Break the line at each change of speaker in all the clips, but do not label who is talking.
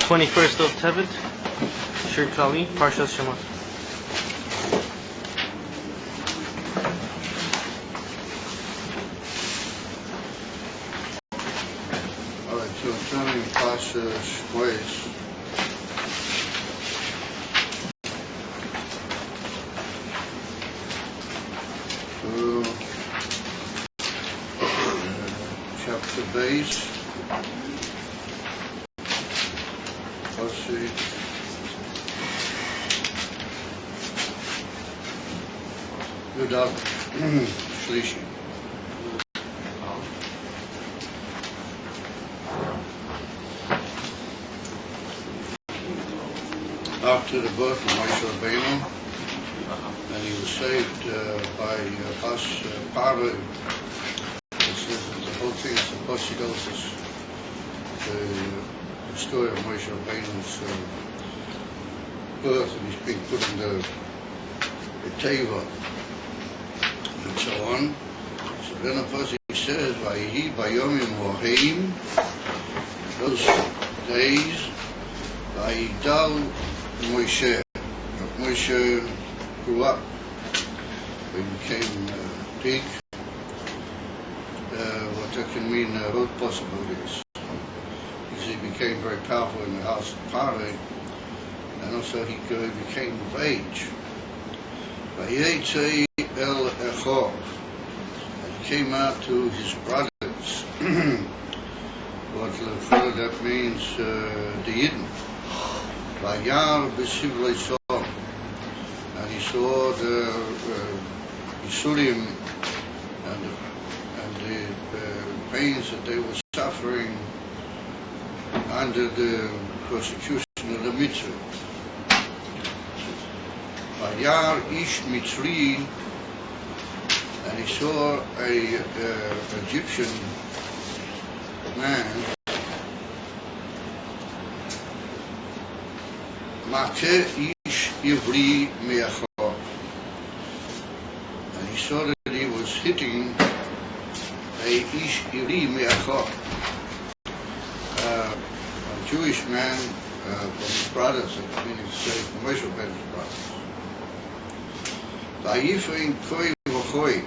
21st of Tevet, Shir Kali, Parshas Shmos.
Alright, so turning Parshas Shmos. Chapter base. Yudav Shlishi. After the birth of Moshe Rabbeinu, and he was saved by Pas Parah. The whole thing is the Posidosis, the story of Moshe Rabbeinu's birth, and he's being put in the Teva, and so on. So then the Pasuk says, Vayihi Bayomim Waheim, those days, Vayidal Moshe. Moshe grew up, he became big. What that can mean both possibilities. Because he became very powerful in the house of Parah, and also he became of age. Vayetze el Echov, and he came out to his brothers. What that means, the Yidden. Vayar b'sivlei som, and he saw the Yisurim and the pains that they were suffering under the persecution of the Mitzvah. Vayar ish Mitzri, and he saw a Egyptian man, Makeh ish Ivri me'achor, and he saw that he was hitting a ish Ivri me'achor, a Jewish man from his brothers, meaning to say from Moshe Rabbeinu's brothers. Vayifrein koi v'choi,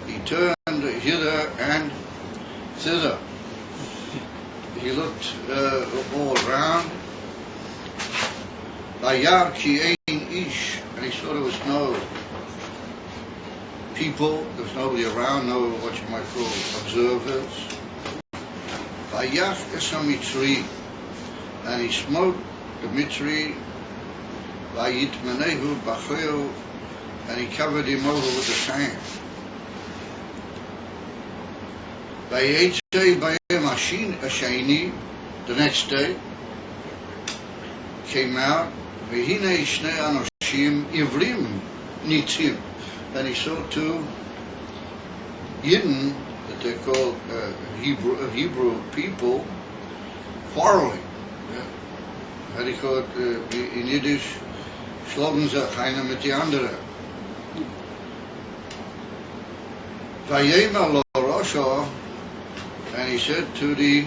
he turned hither and thither. He looked all around. Vayar ki ein ish, and he saw there was no people, there was nobody around, no what you might call observers. Vayach es ha-Mitzri, and he smote the Mitzri. Vayitmenehu b'cheu, and he covered him over with the sand. Vayetze b'yom hasheni, the next day, came out. V'hinei shnei anoshim ivrim nitzim, and he saw two Yidden, that they called Hebrew people, quarreling. How do you call it in Yiddish? Schlagen sich einer mit die andere. Vayemer lo Rosha, and he said to the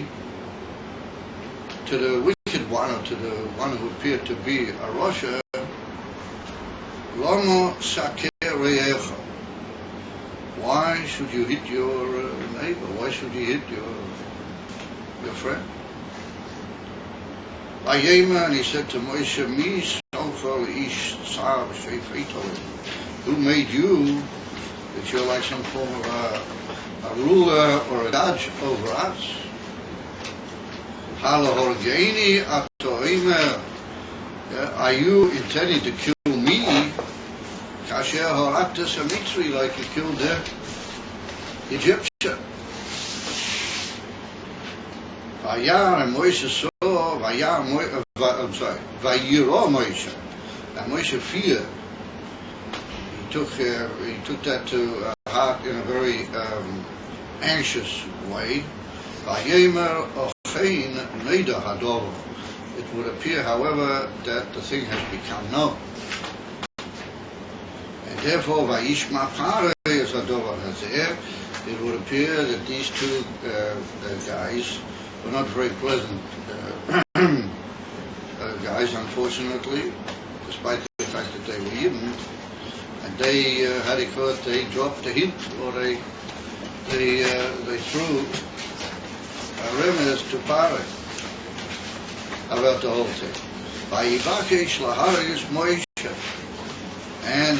wicked one, or to the one who appeared to be a Rosha, Lama saker reyecha, why should you hit your neighbor? Why should you hit your friend? Vayemer, and he said to Moshe, Mi sochal ish tzar v'shefeitol, who made you that you're like some form of a ruler or a judge over us? Halahorgeini atoimer, are you intending to kill me? Kasher haraktas ha-Mitzri, like you killed the Egyptian. Vayar, and Moshe saw, Vayiro Moshe, and Moshe feared. He took that to heart in a very anxious way. Vayemer ochein neder hador. It would appear, however, that the thing has become known. And therefore, Vayishma Parah as Hador Hazeh, it would appear that these two guys were not very pleasant guys, unfortunately, despite the fact that they were Yidden, and they they dropped a hint, or they threw remedies to Paro about the whole thing. Vayivakesh laharius Moshe, and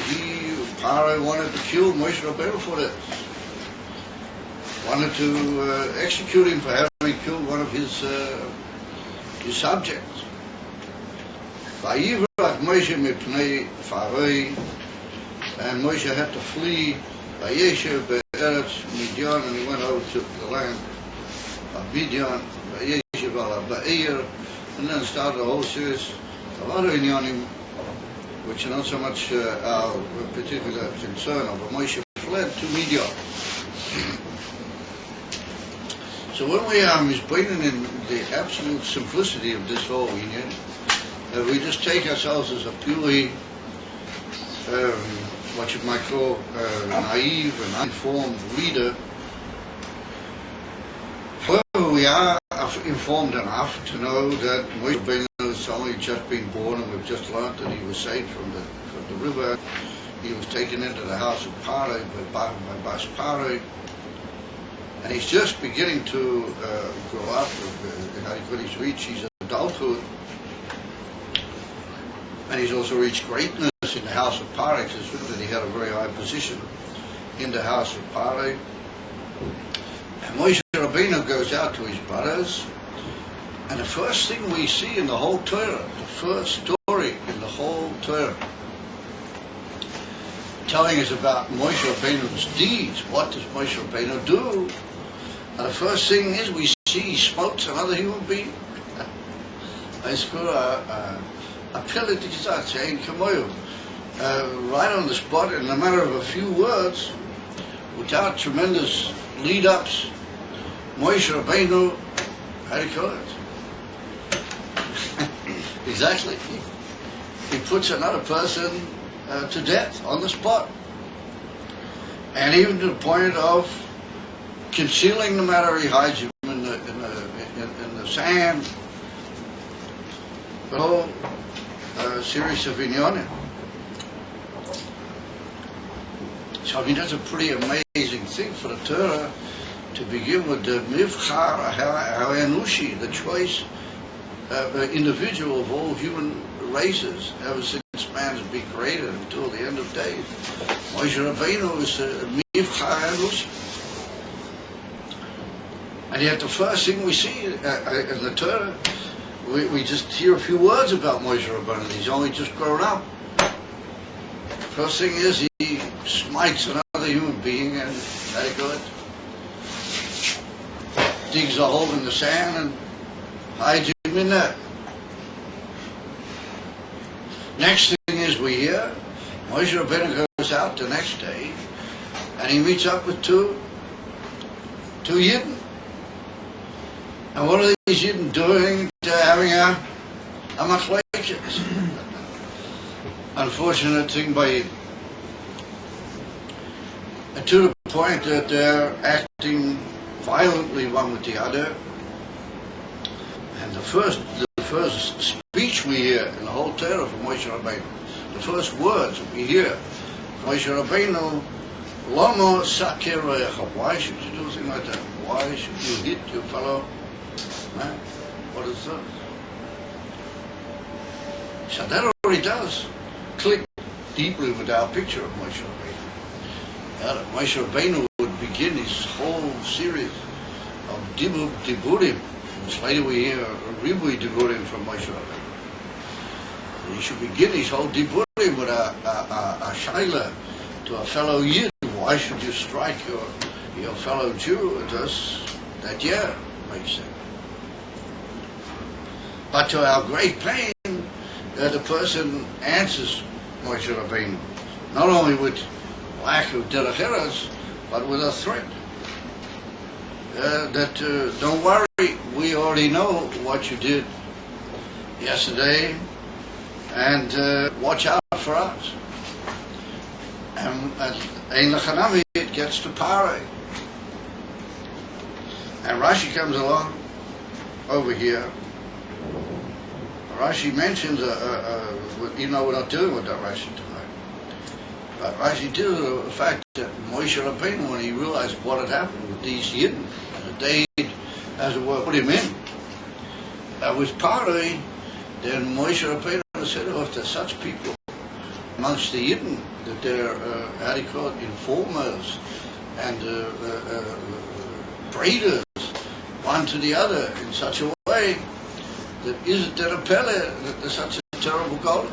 Paro wanted to kill Moshe Rabbeinu for it. Wanted to execute him for having killed one of his subjects. Vayivrach Moshe mipnei Faroi, and Moshe had to flee. Vayeshev be'eretz Midian, and he went over to the land of Midian. Vayeshev ala Ba'ir, and then started a whole series of other inyanim, which are not so much our particular concern of. But Moshe fled to Midian. So when we are misbehaving in the absolute simplicity of this whole union, we just take ourselves as a purely, what you might call naive and uninformed reader. However, we are informed enough to know that Moshe Rabbeinu has only just been born, and we've just learned that he was saved from the river. He was taken into the house of Paro by Bas Paro. And he's just beginning to grow up. He's reached his adulthood, and he's also reached greatness in the house of Paro. It's written that he had a very high position in the house of Paro. And Moshe Rabbeinu goes out to his brothers, and the first thing we see in the whole Torah, the first story in the whole Torah, telling us about Moshe Rabbeinu's deeds. What does Moshe Rabbeinu do? And the first thing is we see he smokes another human being. Right on the spot, in a matter of a few words, without tremendous lead-ups, Moshe Rabbeinu, how do you call it? Exactly. He puts another person to death on the spot, and even to the point of concealing the matter. He hides him in the sand. The whole series of inyanim. So I mean, that's a pretty amazing thing for the Torah to begin with the mivchar ha'enushi, the choice individual of all human races ever since man has been created until the end of days. Moshe Rabbeinu is mivchar ha'enushi. And yet the first thing we see in the Torah, we just hear a few words about Moshe Rabbeinu. He's only just grown up. First thing is he smites another human being, and very good. Digs a hole in the sand and hides him in there. Next thing is we hear Moshe Rabbeinu goes out the next day, and he meets up with two Yidden. And what are these Yidden doing? They're having a machlekes. Unfortunate thing by Yidden. And to the point that they're acting violently one with the other. And the first speech we hear in the whole Torah from Moshe Rabbeinu, the first words that we hear from Moshe Rabbeinu, Lama sakerecha, why should you do a thing like that? Why should you hit your fellow man? What is that? So that already does click deeply with our picture of Moshe Rabbeinu. Moshe Rabbeinu would begin his whole series of diburim, which later we hear ribui diburim from Moshe Rabbeinu. He should begin his whole diburim with a shaila to a fellow Yid. Why should you strike your fellow Jew? It does that, yeah, makes sense. But to our great pain, the person answers Moshe Rabbeinu, not only with lack of derech eretz, but with a threat. That don't worry, we already know what you did yesterday, and watch out for us. And Ein Lechanami, it gets to Paro. And Rashi comes along over here Rashi mentions, even though we're not dealing with that Rashi tonight, but Rashi deals with the fact that Moshe Rabbeinu, when he realized what had happened with these Yidden, that they, as it were, put him in, that was partly, then Moshe Rabbeinu said, oh, if there's such people amongst the Yidden, that they're, how do you call it, informers and braiders, one to the other in such a way that isn't there a pele that there's such a terrible goal.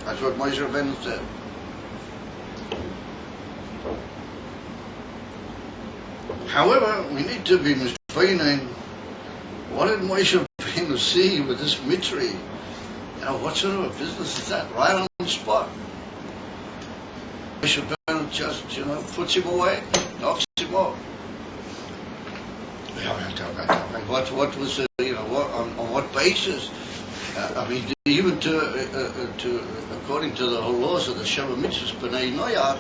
That's what Moshe Rabbeinu said. However, we need to be misbehaving. What did Moshe Rabbeinu see with this Mitri? Now, what sort of a business is that? Right on the spot. Moshe Rabbeinu just, puts him away, knocks him off. What was it? On what basis? Even to according to the laws of the Sheva Mitzvahs B'nai Noach,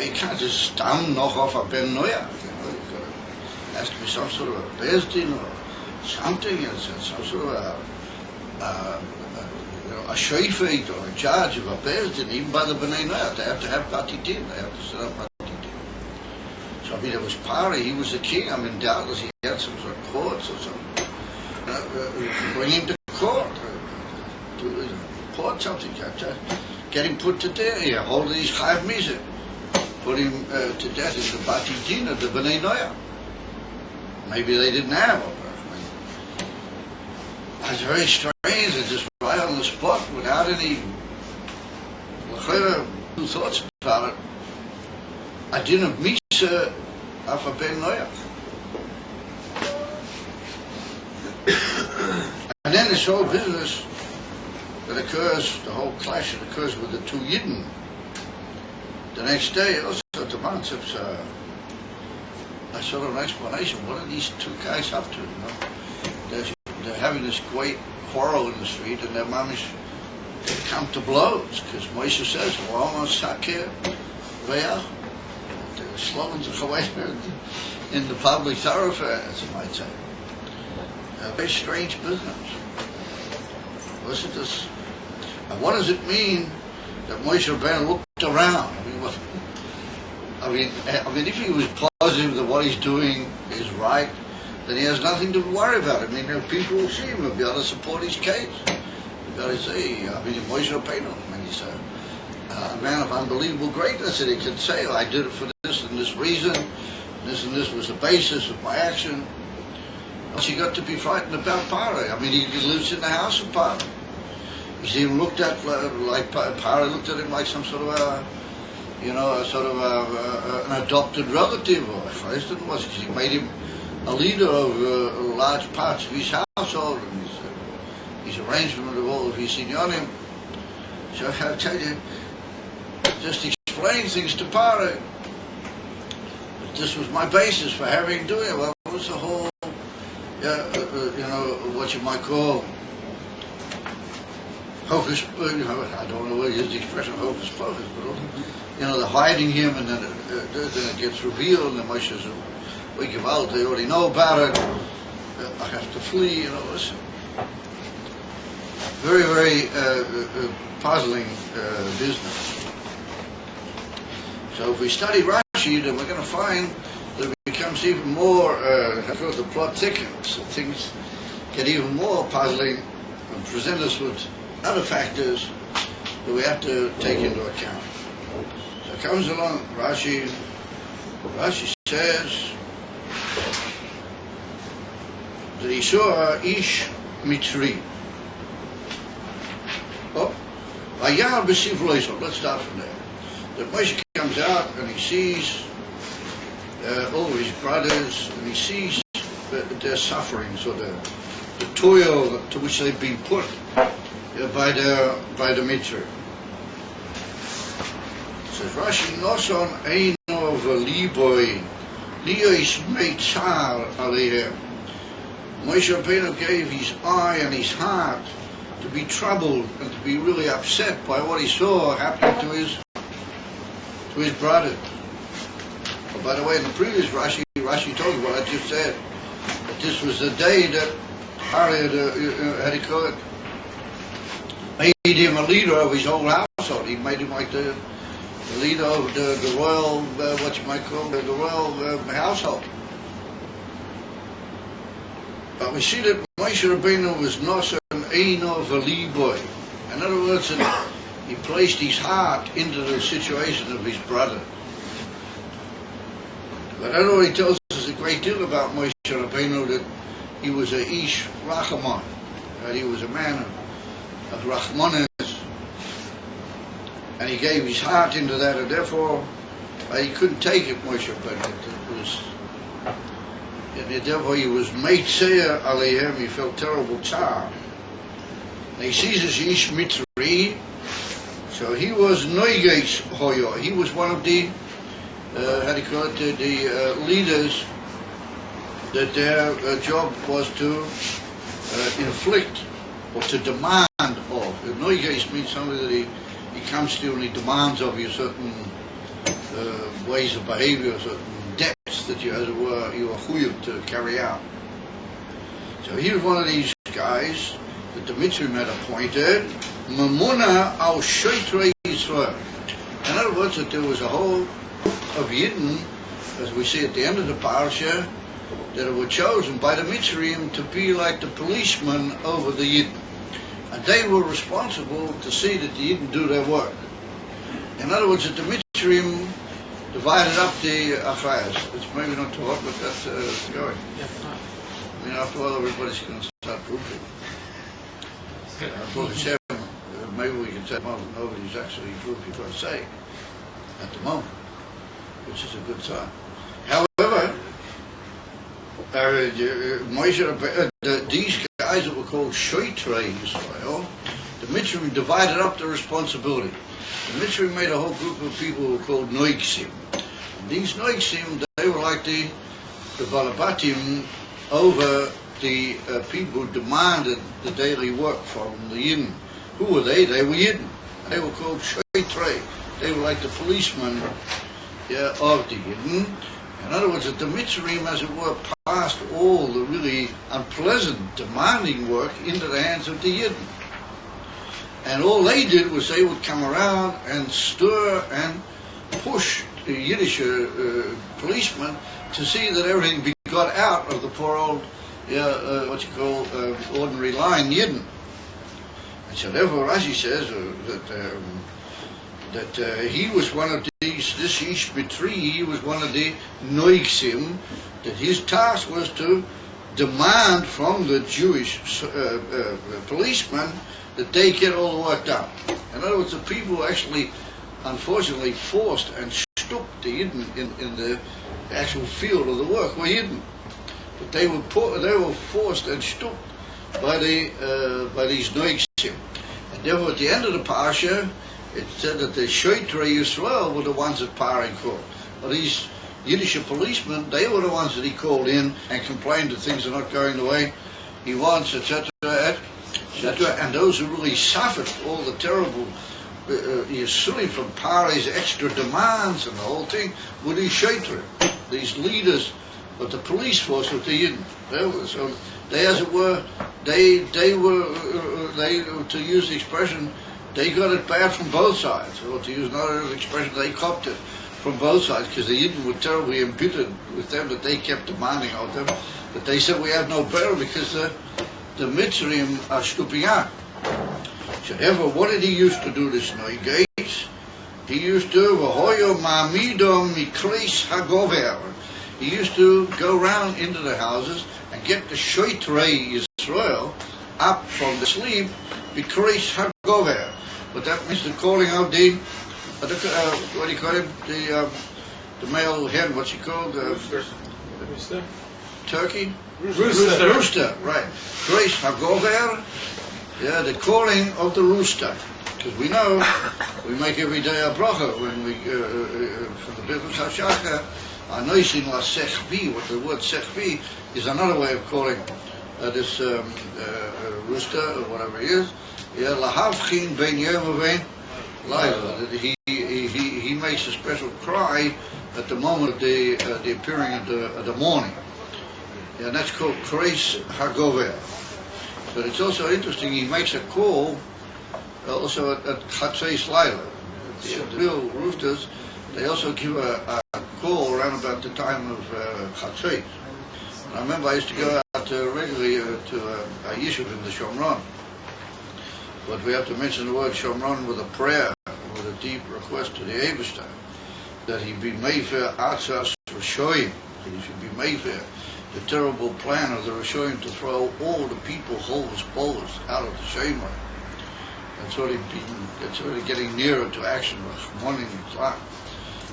you can't just knock off a Ben Noach. There has to be some sort of a bezdin or something. Some sort of a shofet or a judge of a bezdin. Even by the B'nai Noach, they have to have batidim. They have to set up batidim. So it was Pari, he was the king. Doubtless he had some sort of courts or something. Bring him to court, to report something, get him put to death. Here, hold these Chayav Mizeh, put him to death in the Bati Din of the B'nai Noach. Maybe they didn't have it. It's very strange. It's just right on the spot without any thoughts about it. I didn't Misa of a Ben Noach. And then this whole business that occurs, the whole clash that occurs with the two Yidden, the next day also demands a sort of an explanation. What are these two guys up to? They're having this great quarrel in the street, and their mamish come to blows because Moshe says, "We're almost sakir ve'ach." The slogans of Chawaii in the public thoroughfare, as you might say. A very strange business. Listen to this. And what does it mean that Moshe Rabbeinu looked around? If he was positive that what he's doing is right, then he has nothing to worry about. People will see him, will be able to support his case. You've got to say, Moshe Rabbeinu, he's a man of unbelievable greatness, and he can say, I did it for this and this reason, this and this was the basis of my action. He got to be frightened about Pari. he lives in the house of Pari. He's even looked at like Pari looked at him like some sort of an adopted relative, or first it was, because he made him a leader over large parts of his household and his arrangement of all of his inyanim. So I'll tell you, just explain things to Pari. But this was my basis for having doing it. Well, it was the whole. What you might call hocus, I don't know what is the expression hocus pocus, but they're hiding him, and then it gets revealed, and the Moshe says, we give out, they already know about it, I have to flee, listen. Very, very puzzling business. So if we study Rashi, then we're going to find that it becomes even more, the plot thickens, things get even more puzzling and present us with other factors that we have to take into account. So it comes along, Rashi says that he saw Ish Mitri. Let's start from there. That Moshe comes out and he sees all of his brothers, and he sees their suffering, so the toil to which they've been put by the Mitzvah. It says Rashi, Noson Eino V'Liboy Liyois Meitzar Alehem. Moshe Rabbeinu gave his eye and his heart to be troubled and to be really upset by what he saw happening to his brothers. By the way, in the previous Rashi told us what I just said, that this was the day that how do you call it? Made him a leader of his whole household. He made him like the leader of the royal, what you might call the royal household. But we see that Moshe Rabbeinu was not an Eino Vali boy. In other words, he placed his heart into the situation of his brother. But that already tells us a great deal about Moshe Rabbeinu, that he was a Ish Rachaman, that he was a man of Rachmanis, and he gave his heart into that, and therefore he couldn't take it, Moshe Rabbeinu. And therefore he was Meitzeya Aleichem, he felt terrible tzar. And he sees this Ish Mitri, so he was Noigesh Hoyo, he was one of the how do you call it, the leaders, that their job was to inflict or to demand of. Noigesh means somebody that he comes to and he demands of you certain ways of behavior, certain debts that you, as it were, you are chuyuv to carry out. So he was one of these guys that the Mitzrim had appointed, Mamuna al Shoitrei Yisrael. In other words, that there was a whole of Yidden, as we see at the end of the parasha, that were chosen by the Mitzrim to be like the policemen over the Yidden. And they were responsible to see that the Yidden do their work. In other words, that the Mitzrim divided up the Achrayas. It's maybe not too hot, but that's going. I mean, after all, everybody's going to start grouping. Maybe we can say, well, nobody's actually grouping per se at the moment, which is a good sign. However, these guys that were called Shoitrei Yisrael, the Mitzrim divided up the responsibility. The Mitzrim made a whole group of people who were called Noigsim. These Noigsim, they were like the Balabatim over the people who demanded the daily work from the Yidden. Who were they? They were Yidden. They were called Shoitrei. They were like the policemen of the Yidden. In other words, that the Mitzrim, as it were, passed all the really unpleasant, demanding work into the hands of the Yidden. And all they did was they would come around and stir and push the Yiddish policemen to see that everything be got out of the poor old, what you call, ordinary line Yidden. And so therefore Rashi says that he was one of these, this Ish Mitri, he was one of the Noigsim, that his task was to demand from the Jewish policemen that they get all the work done. In other words, the people actually, unfortunately, forced and stooped the Yidden in the actual field of the work were Yidden. But they were forced and stooped by these Noigsim. And therefore, at the end of the parasha, it said that the Shoitrei Yisrael were the ones that Pari called. But these Yiddish policemen, they were the ones that he called in and complained that things are not going the way he wants, etc., etc. And those who really suffered all the terrible Yisurim from Pari's extra demands and the whole thing were these Shoitrei, these leaders of the police force of the Yidden. So they, as it were, they were, to use the expression, they got it bad from both sides, or to use another expression, they copped it from both sides, because the Yidden were terribly embittered with them that they kept demanding of them. But they said, we have no better because the Mitzrim are stooping out. So therefore, what did he used to do, this Noigesh? He used to, V'hoyo ma'amidom mikreis hagover. He used to go around into the houses and get the Shoitrei Yisrael up from the sleep, mikreis hagover. But that means the calling of the, what do you call him? The male hen, what's he called?
Rooster.
Turkey?
Rooster.
Rooster, right. Grace Hagover, the calling of the rooster. Because we know, we make every day a bracha when we, from the Bethel Hashachar, Anoisin la Sechvi, what the word Sechvi is another way of calling this rooster, or whatever he is. Lahavchin ben yom uvein layla. He makes a special cry at the moment of the appearing of the morning. And that's called Kreis Hagover. But it's also interesting, he makes a call also at Chatzos Laila. The real roosters, they also give a call around about the time of Chatzos. I remember I used to go out regularly to a yeshiv in the Shomron. But we have to mention the word Shomron with a prayer, with a deep request to the Eibishter, that he be mefer atzas Rishoyim, that he should be mefer the terrible plan of the Rishoyim to throw all the people, Chovos Polos, out of the Shemar. That's already getting nearer to action, morning time.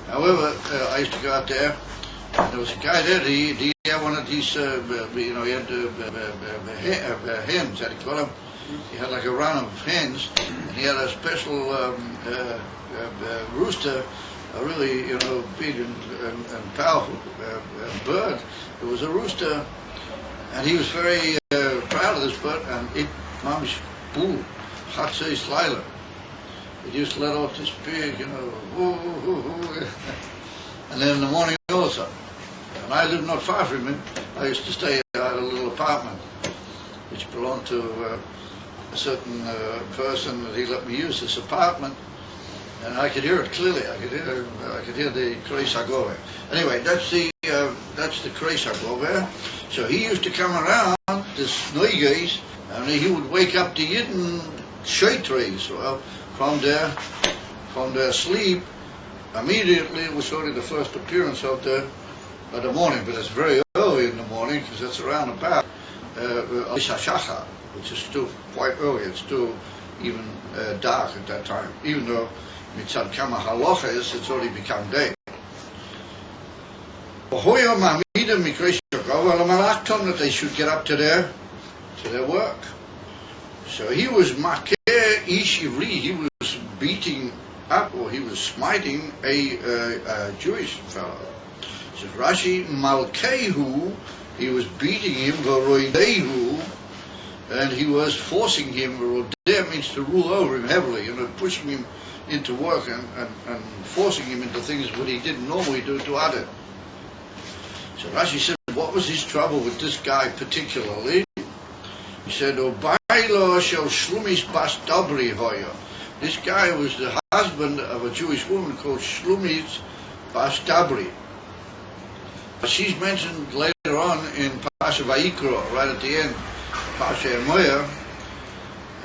However, I used to go out there, and there was a guy there, he had one of these, he had hens, how do you call them? He had like a run of hens, and he had a special rooster, a really, big and powerful bird. It was a rooster, and he was very proud of this bird, and it, mamish, boo, Chatzos Laila. It used to let off this big, whoo, whoo, whoo, and then in the morning also. And I lived not far from him. I used to stay at a little apartment, which belonged to a certain person that he let me use this apartment, and I could hear it clearly. I could hear the Kreis HaGover. Anyway, that's the Kreis HaGover. So he used to come around, this Neugeis, and he would wake up the Yidden Sheitres, well, from their sleep. Immediately, it was only the first appearance of the morning, but it's very early in the morning because it's around about Shachar, which is still quite early. It's still even dark at that time, even though mitzad kama halacha is, it's already become day. That they should get up to their work. So he was makeh ish ivri. He was beating up, or he was smiting a Jewish fellow. So Rashi malkehu, he was beating him, v'roidehu, and he was forcing him. Rodeh means to rule over him heavily, pushing him into work and forcing him into things that he didn't normally do to others. So Rashi said, what was his trouble with this guy particularly? He said, Obailo shel Shlumis bas Dabri hoya. This guy was the husband of a Jewish woman called Shlumis bas Dabri. She's mentioned later on in Pasha Vayikra, right at the end, Pasha Emoya,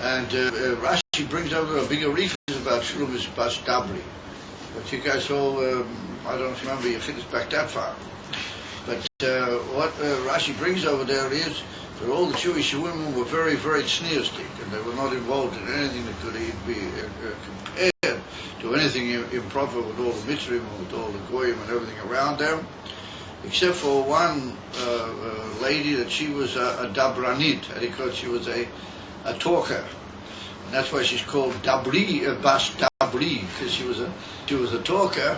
and Rashi brings over a bigger reason about Shlumis bas Dabri. But you guys all, I don't remember you finished back that far. But what Rashi brings over there is that all the Jewish women were very, very sneerstic, and they were not involved in anything that could be compared to anything improper with all the mitzvahs, with all the goyim and everything around them, except for one lady that she was a dabranit, because she was a talker, and that's why she's called Dabri Bas Dabri, because she was a talker.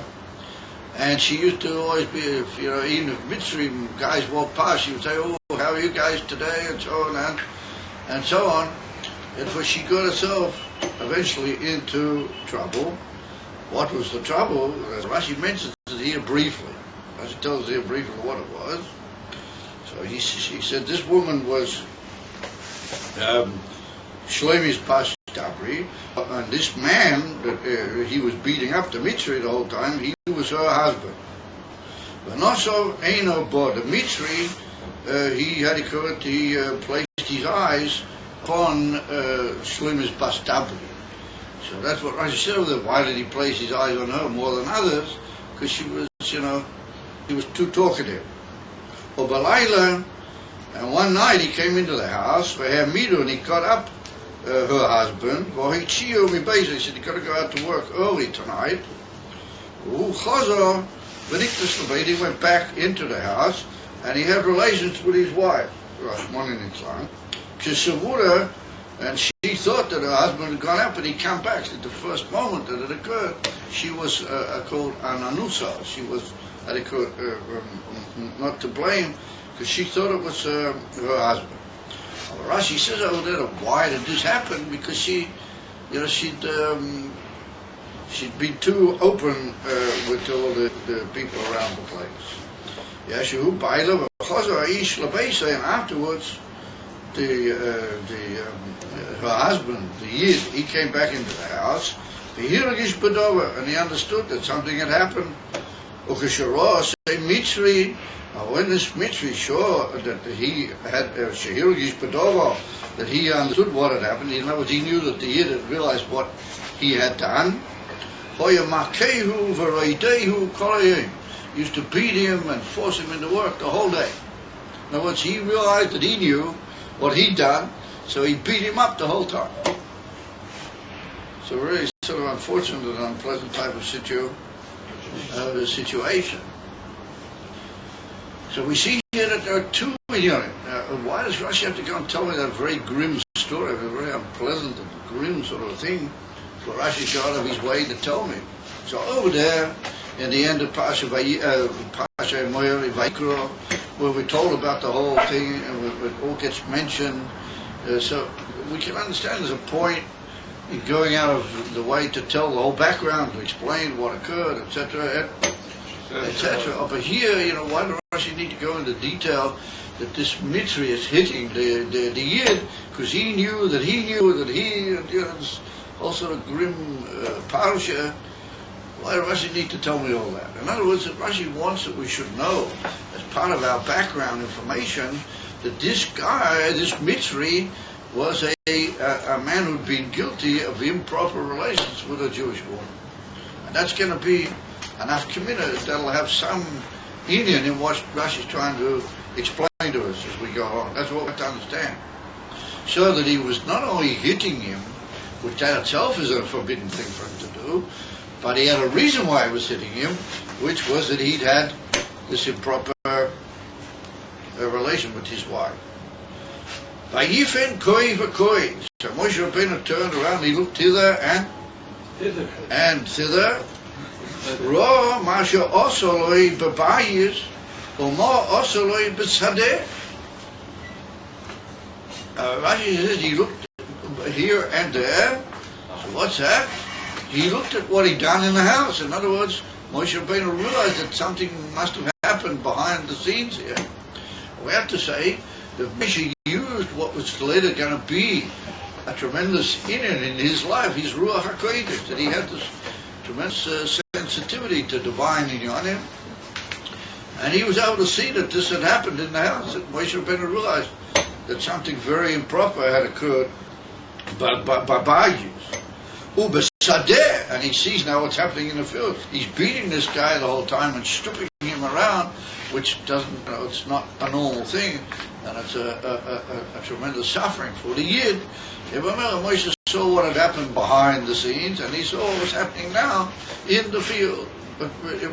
And she used to always be, even if Mitzrayim guys walked past, she would say, "Oh, how are you guys today?" and so on and so on. And so she got herself eventually into trouble. What was the trouble? Rashi mentions it here briefly. Rashi tells us here briefly what it was. So she said this woman was Shlomi's Pas Dabri, and this man that he was beating up the Mitzri the whole time, he was her husband. But not so Eino Bo. The Mitzri, he placed his eyes upon Shlomi's Pas Dabri. So that's what Rashi said. Why did he place his eyes on her more than others? Because she was, he was too talkative. Or Balayla, and one night he came into the house, and he got up her husband. He said, you got to go out to work early tonight. He went back into the house, and he had relations with his wife, and she thought that her husband had gone out, but he came back. At the first moment that it occurred, she was called Ananusa. She was not to blame, because she thought it was her husband. Rashi says over there, why did this happen? Because she'd been too open with all the people around the place. And afterwards, her husband, the Yid, he came back into the house, and he understood that something had happened. When this Mitzri saw that he had that he understood what had happened, in other words, he knew that the Yid had realized what he had done. He used to beat him and force him into work the whole day. In other words, he realized that he knew what he'd done, so he beat him up the whole time. So really sort of unfortunate and unpleasant type of situation. So we see here that there are two million. Why does Rashi have to go and tell me that very grim story, a very unpleasant and grim sort of thing, for Rashi to go out of his way to tell me? So over there, in the end of Pasha Vayikra, where we're told about the whole thing, and it all gets mentioned, so we can understand there's a point in going out of the way to tell the whole background, to explain what occurred, etc., etc. But here, why does Rashi need to go into detail that this Mitzri is hitting the Yid, because he knew that this whole sort of grim parasha. Why does Rashi need to tell me all that? In other words, that Rashi wants that we should know, as part of our background information, that this guy, this Mitzri, was a man who'd been guilty of improper relations with a Jewish woman. And that's going to be enough committed that'll have some Indian in what Rashi's trying to explain to us as we go on. That's what we have to understand. So that he was not only hitting him, which that itself is a forbidden thing for him to do, but he had a reason why he was hitting him, which was that he'd had this improper relation with his wife. Vayifen koi v'koi. So Moshe Rabbeinu turned around, he looked hither and thither. Ra masha osoloi b'bayis, u'ma osoloi b'sadeh. Rashi says he looked here and there. So what's that? He looked at what he'd done in the house. In other words, Moshe Rabbeinu realized that something must have happened behind the scenes here. We have to say that Moshe used what was later going to be a tremendous inyan in his life, his Ruach HaKodesh, that he had this tremendous sensitivity to divine inyanim. And he was able to see that this had happened in the house, that Moshe Rabbeinu realized that something very improper had occurred by Bayis. Sadeh, and he sees now what's happening in the field. He's beating this guy the whole time and stripping him around, which doesn't, it's not a normal thing, and it's a tremendous suffering for the Yid. Moshe saw what had happened behind the scenes, and he saw what was happening now in the field,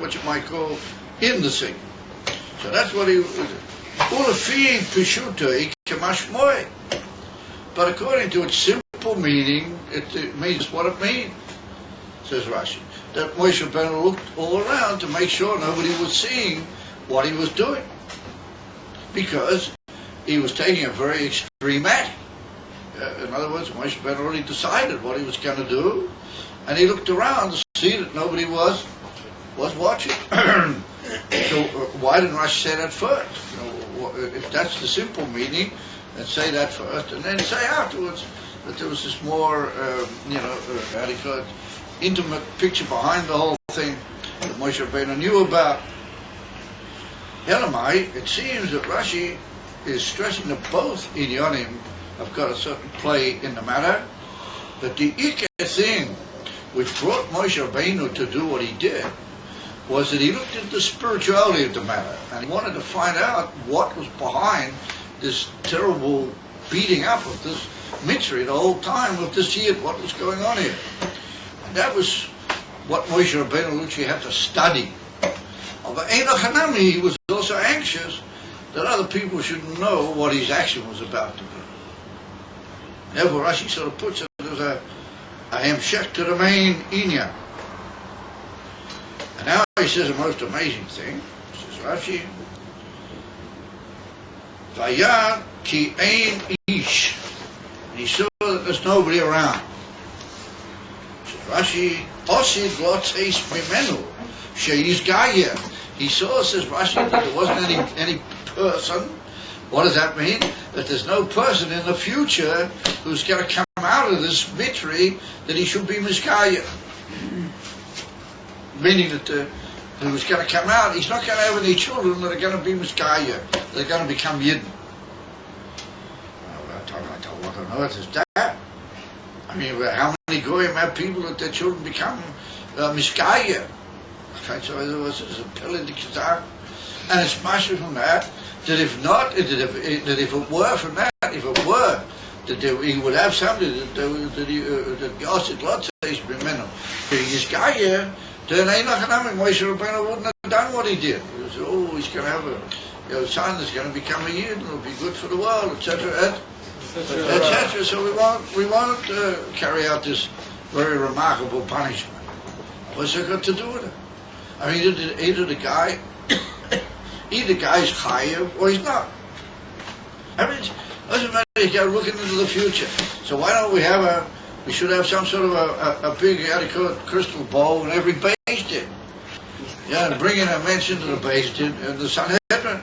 what you might call in the scene. So that's what he was. But according to its simple meaning, it means what it means, says Rashi. That Moshe Rabbeinu looked all around to make sure nobody was seeing what he was doing, because he was taking a very extreme act. In other words, Moshe Rabbeinu already decided what he was going to do, and he looked around to see that nobody was watching. So why didn't Rashi say that first? If that's the simple meaning, then say that first, and then say afterwards that there was this more, intimate picture behind the whole thing that Moshe Rabbeinu knew about. Elamai, it seems that Rashi is stressing that both inyanim have got a certain play in the matter, but the ikar thing which brought Moshe Rabbeinu to do what he did was that he looked at the spirituality of the matter, and he wanted to find out what was behind this terrible beating up of this Mitzri the whole time of this Yid, what was going on here. And that was what Moshe Rabbeinu Luchi had to study. But he was also anxious that other people should know what his action was about to be. Therefore Rashi sort of puts it as a hemshech to the main inyan. And now he says a most amazing thing. Says Rashi, Vayar ki ein ish. And he saw that there's nobody around. Says Rashi, Osid lo tzeis mimenu she'is gaya. He saw, says Rashi, that there wasn't any person What does that mean? That there's no person in the future who's going to come out of this victory that he should be Miskaya. Meaning that who's going to come out, he's not going to have any children that are going to be Miskaya. They're going to become Yidden. What on earth is that? I mean, how many Goyim have people that their children become Miskaya? So it's a pill in the Kazakh. And it's massive from that if not, that if it were from that, if it were, that he would have somebody that Yosef Lot says be minimum. This guy here, then Moshe Rabbeinu wouldn't have done what he did. He was, he's going to have a son that's going to become a Yid and it'll be good for the world, etc. etc. So we won't carry out this very remarkable punishment. What's it got to do with it? I mean, either the guy's chayav or he's not. I mean, it doesn't matter. You got looking into the future. So why don't we should have some sort of a big, crystal ball in every Beis Din. Yeah, and bring in a mention to the Beis Din and the Sanhedrin.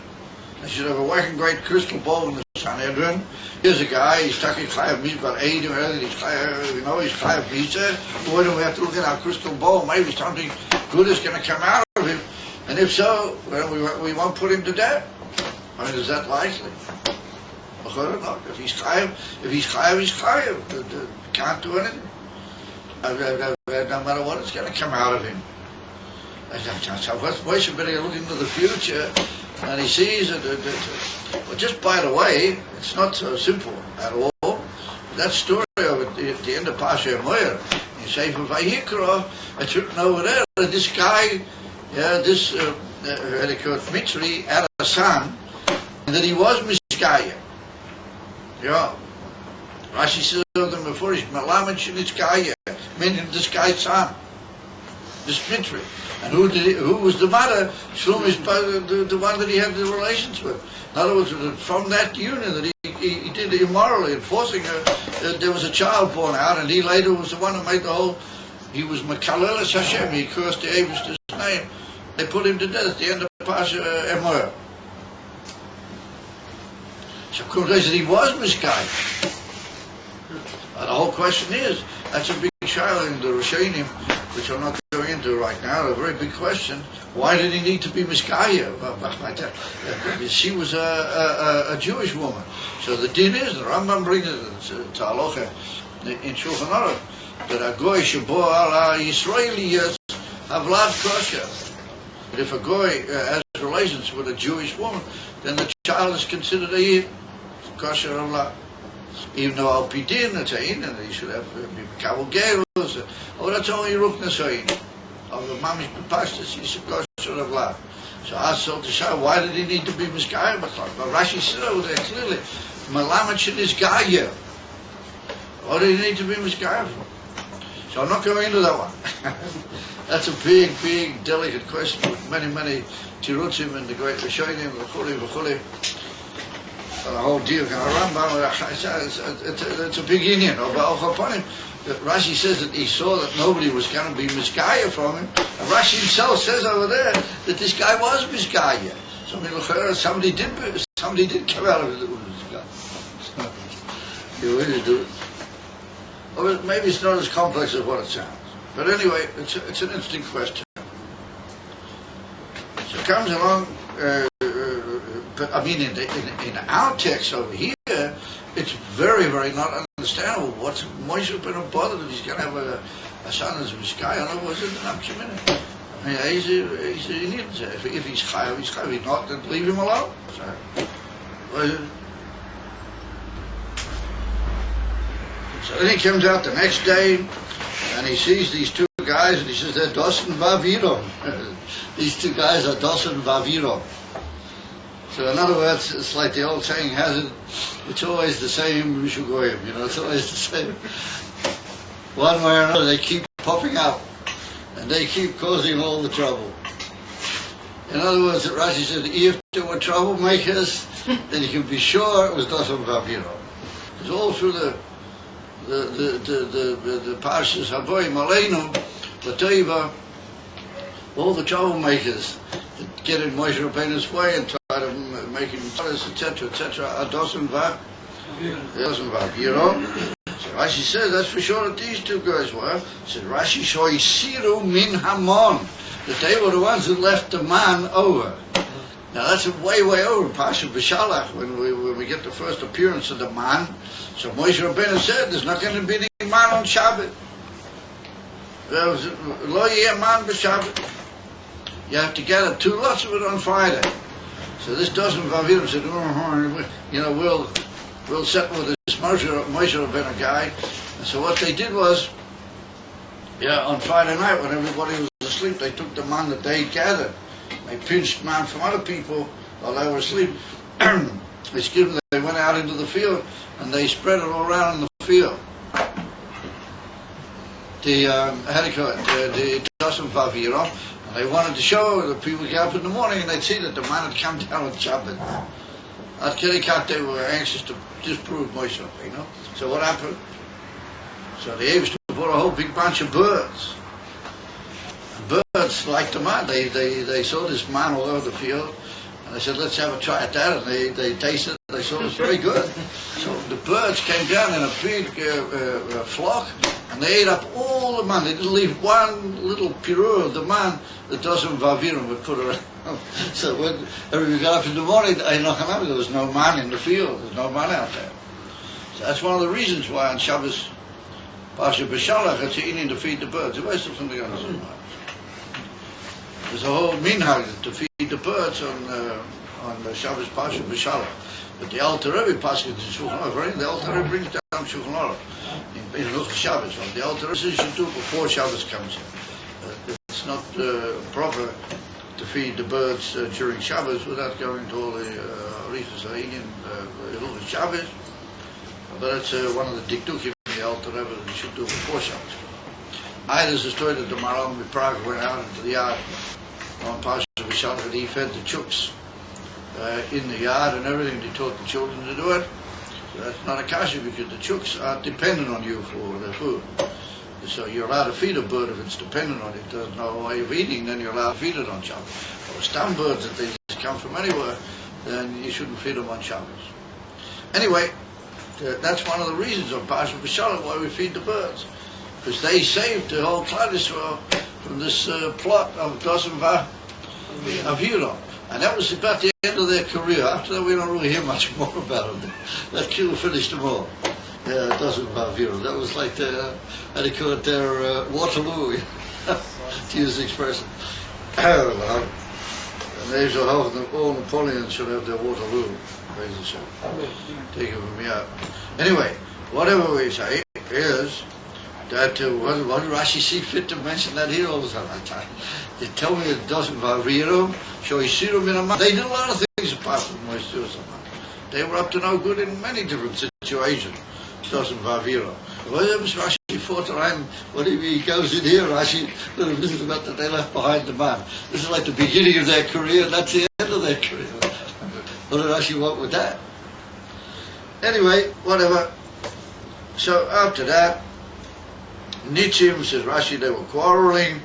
They should have a working great crystal ball in the Sanhedrin. Here's a guy, he's talking chayav misa, got 80 or anything, he's chayav misa. Why don't we have to look at our crystal ball? Maybe something good is going to come out of him. And if so, well, we won't put him to death. I mean, is that likely? If he's chayav, he's chayav. Can't do anything. No matter what, it's going to come out of him. So Moshe better look into the future, and he sees that. Well, just by the way, it's not so simple at all. That story over at the end of Pasha Moyer, in Sefer Vayikra, it's written over there that this guy, Mitri, had a son, and that he was Miskaya. Yeah. Rashi said to them before, he's Malamed Shenitzkaya, meaning this guy's son, this Mitri. And who was the mother? Shlomo is the one that he had the relations with. In other words, from that union that he did immorally, enforcing her, there was a child born out, and he later was the one who made the whole. He was Mekalel es Hashem. He cursed the Eibushter's name. They put him to death at the end of Pasha Emoyer. So of course they said he was Miskaya. The whole question is, that's a big trial in the Rishonim, which I'm not going into right now, a very big question. Why did he need to be Miskaya? She was a Jewish woman. So the din is, the Rambam brings it to Halacha in Shulchan Aruch, that a goy shebo ala Yisraeliyas havlad kosher. But if a goy has relations with a Jewish woman, then the child is considered a Yid, kosher havlad. Even though Al Pidin, it's a Yin, and he should have Kabul Gerus. Oh, that's only Ruknas Hayin. Of the Mamish Bepashtas, he's a kosher of love. So I told the Shah, why did he need to be Miskaya? But Rashi said over there clearly, Malamed Shenitzkaya. What did he need to be Miskaya for? So I'm not going into that one. That's a big, delicate question with many Tirutzim and the great Rishonim, V'chuli. The whole deal, it's a big Indian. Rashi says that he saw that nobody was going to be Miskaya from him. And Rashi himself says over there that this guy was Miskaya. So somebody did come out of it that was Miskaya. You really do it. Well, maybe it's not as complex as what it sounds. But anyway, it's an interesting question. So it comes along. But I mean, in our text over here, it's very not understandable. What's Moshe Rabbeinu bothered if he's going to have a son as a Miskaya? I don't know, was it an Amshimina? I mean, he's a Indian. If he's chayav, he's chayav. If not, then leave him alone. So then he comes out the next day, and he sees these two guys, and he says, they're Dosan Vavirom. These two guys are Dosan Vavirom. So in other words, it's like the old saying has it, it's always the same Mishugoyim, it's always the same. One way or another, they keep popping up, and they keep causing all the trouble. In other words, Rashi said, if there were troublemakers, then you can be sure it was Dosan Vaviro. It's all through the Parshas Havoyim Aleinu, Lateiva, all the troublemakers that get in Moshe Rabbeinu's way and try outside of them making tzaras, etc., etc. Adosim va, you know. So Rashi says that's for sure that these two guys were. Said Rashi shoisiru min hamon, that they were the ones who left the man over. Now that's way over Pasha B'Shalach when we get the first appearance of the man. So Moshe Rabbeinu said there's not going to be any man on Shabbat. Lo yeh man b'Shabbat. You have to gather 2 lots of it on Friday. So this doesn't Vavirim said, you know, we'll settle with this Moshe Rabbeinu guy. And so what they did was, on Friday night when everybody was asleep, they took the man that they gathered. They pinched man from other people while they were asleep. They went out into the field and they spread it all around in the field. The Tosam Vavira, and they wanted to show the people get up in the morning and they'd see that the man had come down on Shabbat. At Kirikat they were anxious to disprove Moshe, you know. So what happened? So the Abish brought a whole big bunch of birds. Birds liked the man. They saw this man all over the field, and they said, let's have a try at that. And they tasted it. They saw it was very good. So the birds came down in a big flock, and they ate up all the man. They didn't leave one little pirur of the man that doesn't vavirim would put around. So when everybody got up in the morning, there was no man in the field. There's no man out there. So that's one of the reasons why on Shabbos, Pasha B'Shalach, it's eating to feed the birds. The rest of something else. There's a whole minhag to feed the birds on Shabbos Pasha B'Shalach. But the Alter Rebbe passes in Shulchan Aruch, right? The Alter Rebbe brings down Shulchan Aruch in Hilchos Shabbos. The Alter Rebbe says you should do it before Shabbos comes in. It's not proper to feed the birds during Shabbos without going to all the Arichas Ha'inyan Hilchos Shabbos. But that's one of the dikdukim in the Alter Rebbe that you should do it before Shabbos. There's a story that the Maharal Miprag went out into the yard on Pasha B'Shalach and he fed the chooks in the yard and everything. He taught the children to do it. So that's not a kasha because the chooks are dependent on you for their food. So you're allowed to feed a bird if it's dependent on it. There's no way of eating, then you're allowed to feed it on Shabbos. Or stam birds, if they just come from anywhere, then you shouldn't feed them on Shabbos. Anyway, that's one of the reasons on Pasha B'Shalach why we feed the birds. Because they saved the whole Klal Yisrael from this plot of Dosim Vavira. And that was about the end of their career. After that, we don't really hear much more about them. That kill finished them all. Dosim Vavira. That was like their, how do you call it, their Waterloo, to use the expression. And they should have, all Napoleons should have their Waterloo. Praise Hashem. Take it from me out. Anyway, whatever we say is that what did Rashi see fit to mention that here all the time? They tell me it doesn't Vaviru, Shoisiru Minamah. They did a lot of things apart from Moistur. They were up to no good in many different situations. Doesn't Vaviru. Whatever Rashi fought around, what if he goes in here, Rashi, this is about that they left behind the man. This is like the beginning of their career, and that's the end of their career. What did Rashi want with that? Anyway, whatever. So after that, Nitzim, says Rashi, they were quarreling.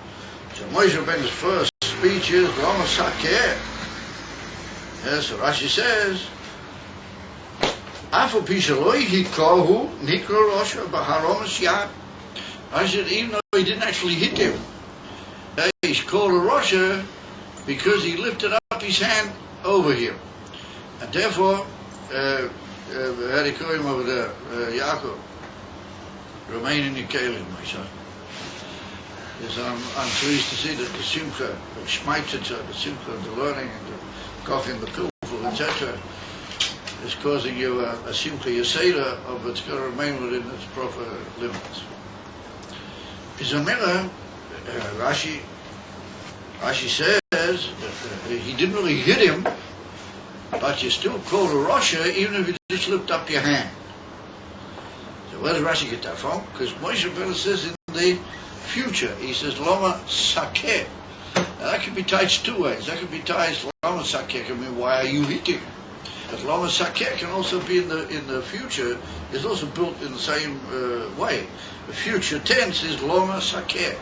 So Moshe Rabbeinu's first speech is Lama Sakeh. Yes, so Rashi says, Afu Pishaloi Hikahu Nikro Rosha Baharomas Yad. Rashi said, even though he didn't actually hit him, he's called a Rosha because he lifted up his hand over here. And therefore, how do you call him over there? Yaakov. Remain in your kelim, my son. Yes, I'm pleased to see that the simcha, the shmaitzitza, the simcha, the learning, and the coughing, the pilful, etc., is causing you a simcha yaseda of it's going to remain within its proper limits. Is a mirror, Rashi says that he didn't really hit him, but you still call a Rosha even if you just lift up your hand. Where does Rashi get that from? Because Moshe Rabbeinu says in the future, he says Lama Sakeh. Now that can be tied two ways. That can be tied Lama Sakeh can mean why are you hitting? But Lama Sakeh can also be in the future, is also built in the same way. The future tense is Lama Sakeh.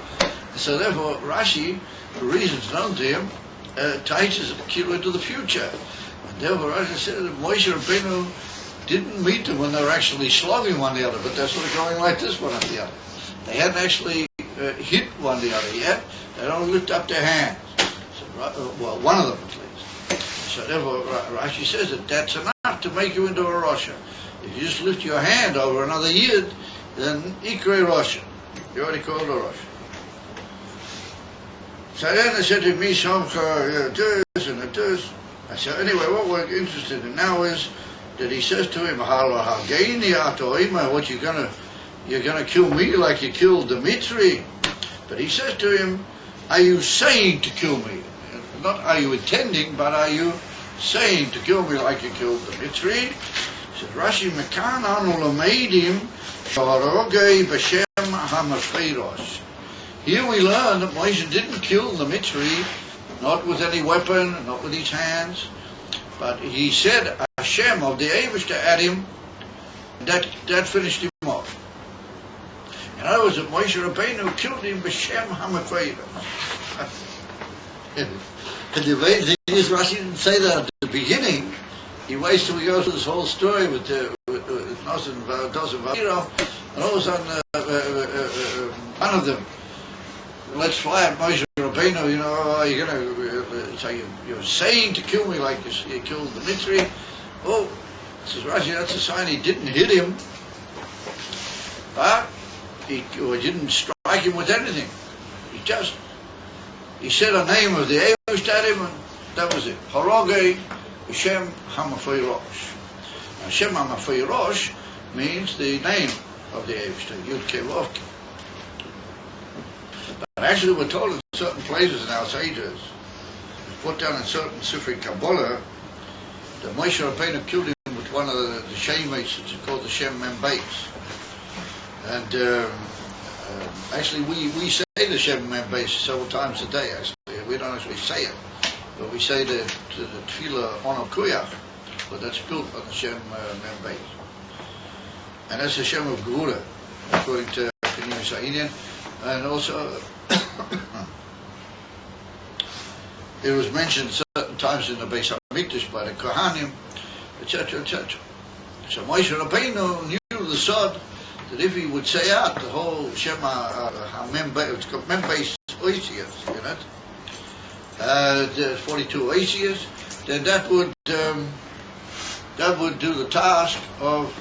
So therefore Rashi, for reasons known to him, ties it into the future. Therefore, Rashi said that Moshe Rabbeinu didn't meet them when they were actually slogging one the other, but they're sort of going like this one at the other. They hadn't actually hit one the other yet. They only lift up their hands. So, well, one of them at least. So therefore, Rashi says that that's enough to make you into a Rasha. If you just lift your hand over another Yid, then Ikre Rasha. You're already called a Rasha. So then they said to me, Shamcha, this and this. I said, anyway, what we're interested in now is that he says to him, what you're gonna kill me like you killed Dimitri? But he says to him, are you saying to kill me? Not are you intending, but are you saying to kill me like you killed Dimitri? He says, Rashi Mekan anu lameidim shaharogei b'shem hamafeiros. Here we learn that Moshe didn't kill Dimitri, not with any weapon, not with his hands, but he said Hashem of the Eivishter at him, and that finished him off. In other words, that Moshe Rabbeinu killed him b'shem hamafeiros. And the main thing is, Rashi didn't say that at the beginning. He waits till we go through this whole story with Nos and Dos and Vayiro, and all of a sudden, one of them, let's fly at Moshe Rabbeinu, you're going to, so you're saying to kill me like you killed Dimitri. Oh, says Rashi, that's a sign he didn't hit him, but he didn't strike him with anything. He said a name of the Eibush at him, and that was it. Harogei Hashem Hamafeirosh. Hashem Hamafeirosh means the name of the Eibush, Yud Kei Vav Kei. But actually, we're told in certain places in our sages, it's put down in certain Sifrei Kabbalah, that Moshe Rabbeinu killed him with one of the Shemites, it's called the Shem Mem Beis. And actually, we say the Shem Mem Beis several times a day. Actually, we don't actually say it, but we say the Tefillah on a Kuyach, but that's built on the Shem Mem Beis, and that's the Shem of Gevura, according to Kenim Sa'idian, and also it was mentioned certain times in the Beis Hamikdash by the Kohanim, etc., etc. So Moshe Rabbeinu knew the Sod, that if he would say out the whole Shema it's called Mem Beis Oisias, the 42 Oisias, then that would do the task of,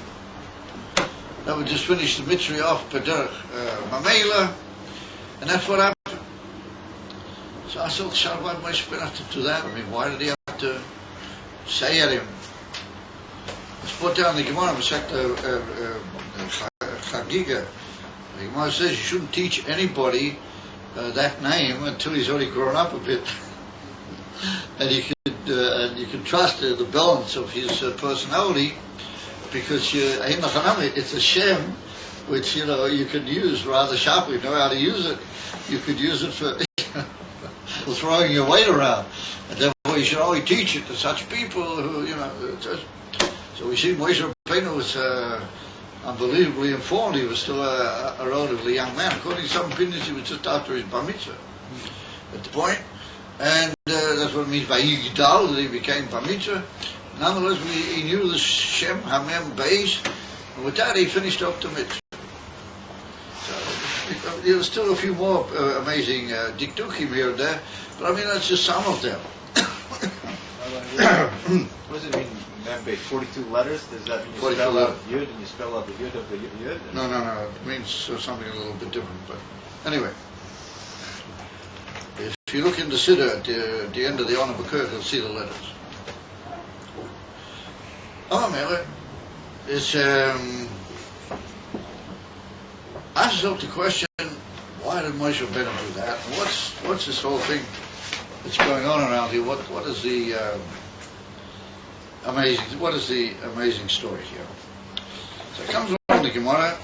that would just finish the mitzvah off Pederach Mamela, and that's what happened. So I thought, why Moshe Rabbeinu have to do that? I mean, why did he have to say at him? Let's put down the Gemara, Chagiga. The Gemara says you shouldn't teach anybody that name until he's already grown up a bit, and you can trust the balance of his personality, because it's a Shem which you can use rather sharply. You know how to use it. You could use it for throwing your weight around, and therefore you should only teach it to such people who So we see Moshe Rabbeinu was unbelievably informed. He was still a relatively young man. According to some opinions, he was just after his bar mitzvah at the point. And that's what it means by Yigdal, that he became bar mitzvah. Nonetheless, he knew the Shem Hamem Beis, and with that he finished up the mitzvah. So there's still a few more amazing dikdukim here and there, but I mean that's just some of them.
What does it mean? Mem Beis, 42 letters? Does that mean you spell out Yud and you spell out the Yud of the Yud?
No. It means something a little bit different. But anyway, if you look in the Siddur at the end of the Onam Bakir, you'll see the letters. It's ask yourself the question: why did Moshe Rabbeinu do that? And what's this whole thing that's going on around here? What is the amazing story here? So it comes along the Gemara,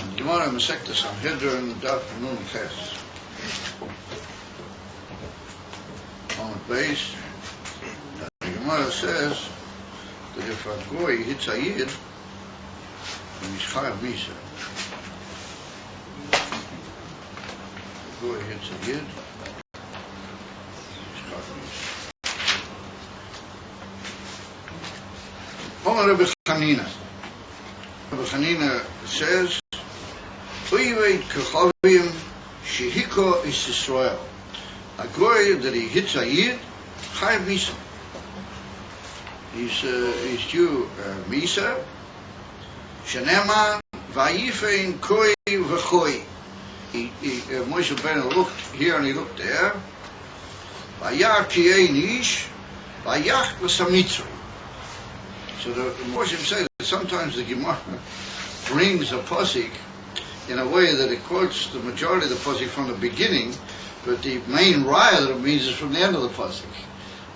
and the Gemara Masechta Sanhedrin Daf Nun Ches on the base. The Gemara says that if a goy hits a yid, then he's chayav misa. The goy hits a yid, he's chayav misa. Omer Rebbe Chanina. Rebbe Chanina says, Oived Kechavim Shehiko is Israel. A goy that he hits a yid, Chayav Misa. He's due Misa. Shenema Vayifein Koi V'choi. Moshe Rabbeinu looked here and he looked there. Vayar Kiei Nish, Vayach L'Samitzri. So the Moshe says that sometimes the Gemara brings a pasuk in a way that it quotes the majority of the pasuk from the beginning, but the main raya that it means is from the end of the pasuk.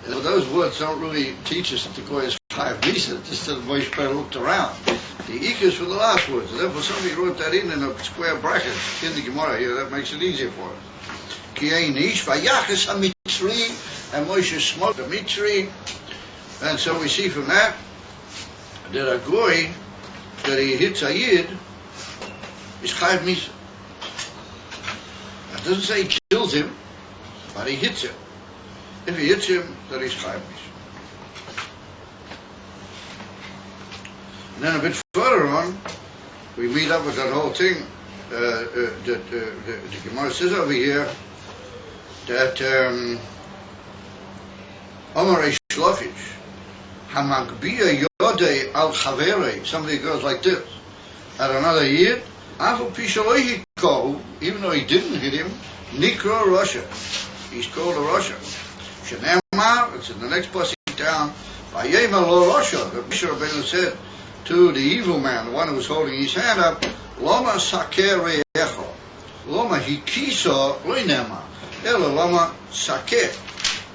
And those words don't really teach us that the Goy is Chayav Misa, just that Moshe Rabbeinu looked around. The Ikas were the last words, and therefore somebody wrote that in a square bracket in the Gemara here. That makes it easier for us. Kiei Nish, Vayachas HaMitzri, and Moshe smote the Mitzri. And so we see from that a Goy, that he hits a Yid, is Chayav Misa. It doesn't say he kills him, but he hits him. If he hits him, then he's Chayav Misa. And then a bit further on, we meet up with that whole thing that the Gemara says over here, that Omar Shlofish, Hamagbiya Yodei al Chaverei, somebody goes like this, at another Yid, Afu Pishaloi Hiko, even though he didn't hit him, Nikro Russia, he's called a Russia. Shenemar, it's in the next passage down, Vayema Lo Russia, the Moshe Rabbeinu said to the evil man, the one who was holding his hand up, Loma Saker Re'echo, Loma Hikiso Loinema, Elo Loma Saker,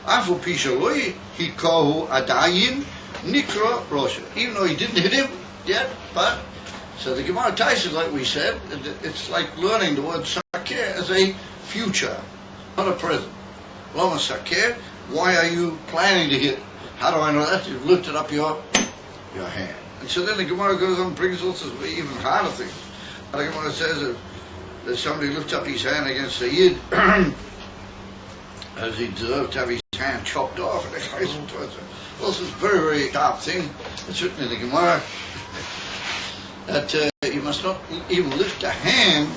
Afu Pishaloi Hikohu Adayin, Nikro Rosha. Even though he didn't hit him yet, but, so the Gemara Taisa, like we said, it's like learning the word Saker as a future, not a present. Loma Saker, why are you planning to hit? How do I know that? You've lifted up your hand. And so then the Gemara goes on and brings all sorts of even harder things. The Gemara says that somebody lifts up his hand against a Yid, as he deserved to have his hand chopped off, and they face him towards him. Well, this is a very, very sharp thing. It's written in the Gemara that you must not even lift a hand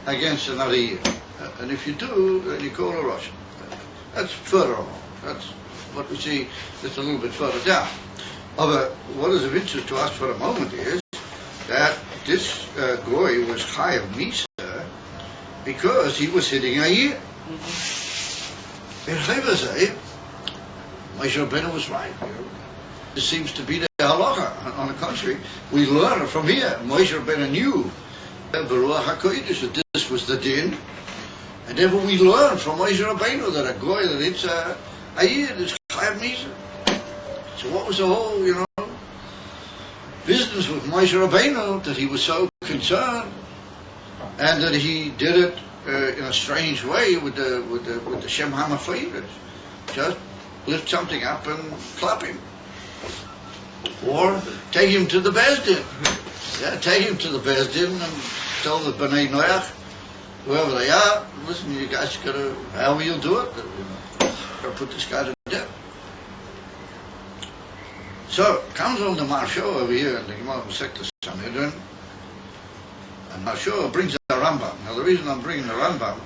against another Yid. And if you do, then you call a Russian. That's further on. That's what we see just a little bit further down. But what is of interest to us for the moment is that this Goy was Chayav Misa because he was hitting a Yid. In Chayvazay, Moshe Rabbeinu was right. This seems to be the halacha. On the contrary, we learn it from here. Moshe Rabbeinu knew Beruach HaKodesh that this was the din, and therefore we learn from Moshe Rabbeinu that a Goy that hits a Yid is Chayav Misa. So what was the whole, business with Moshe Rabbeinu, that he was so concerned, and that he did it in a strange way with the Shem HaMafayiris? Just lift something up and clap him, or take him to the Bezdin. Yeah, take him to the Bezdin and tell the Bnei Noach, whoever they are, listen, you guys gotta, however you'll do it, gotta put this guy to death. So, comes on the Marsho over here in the Gemara Masechta Sanhedrin, and Marsho brings the Rambam. Now, the reason I'm bringing the Rambam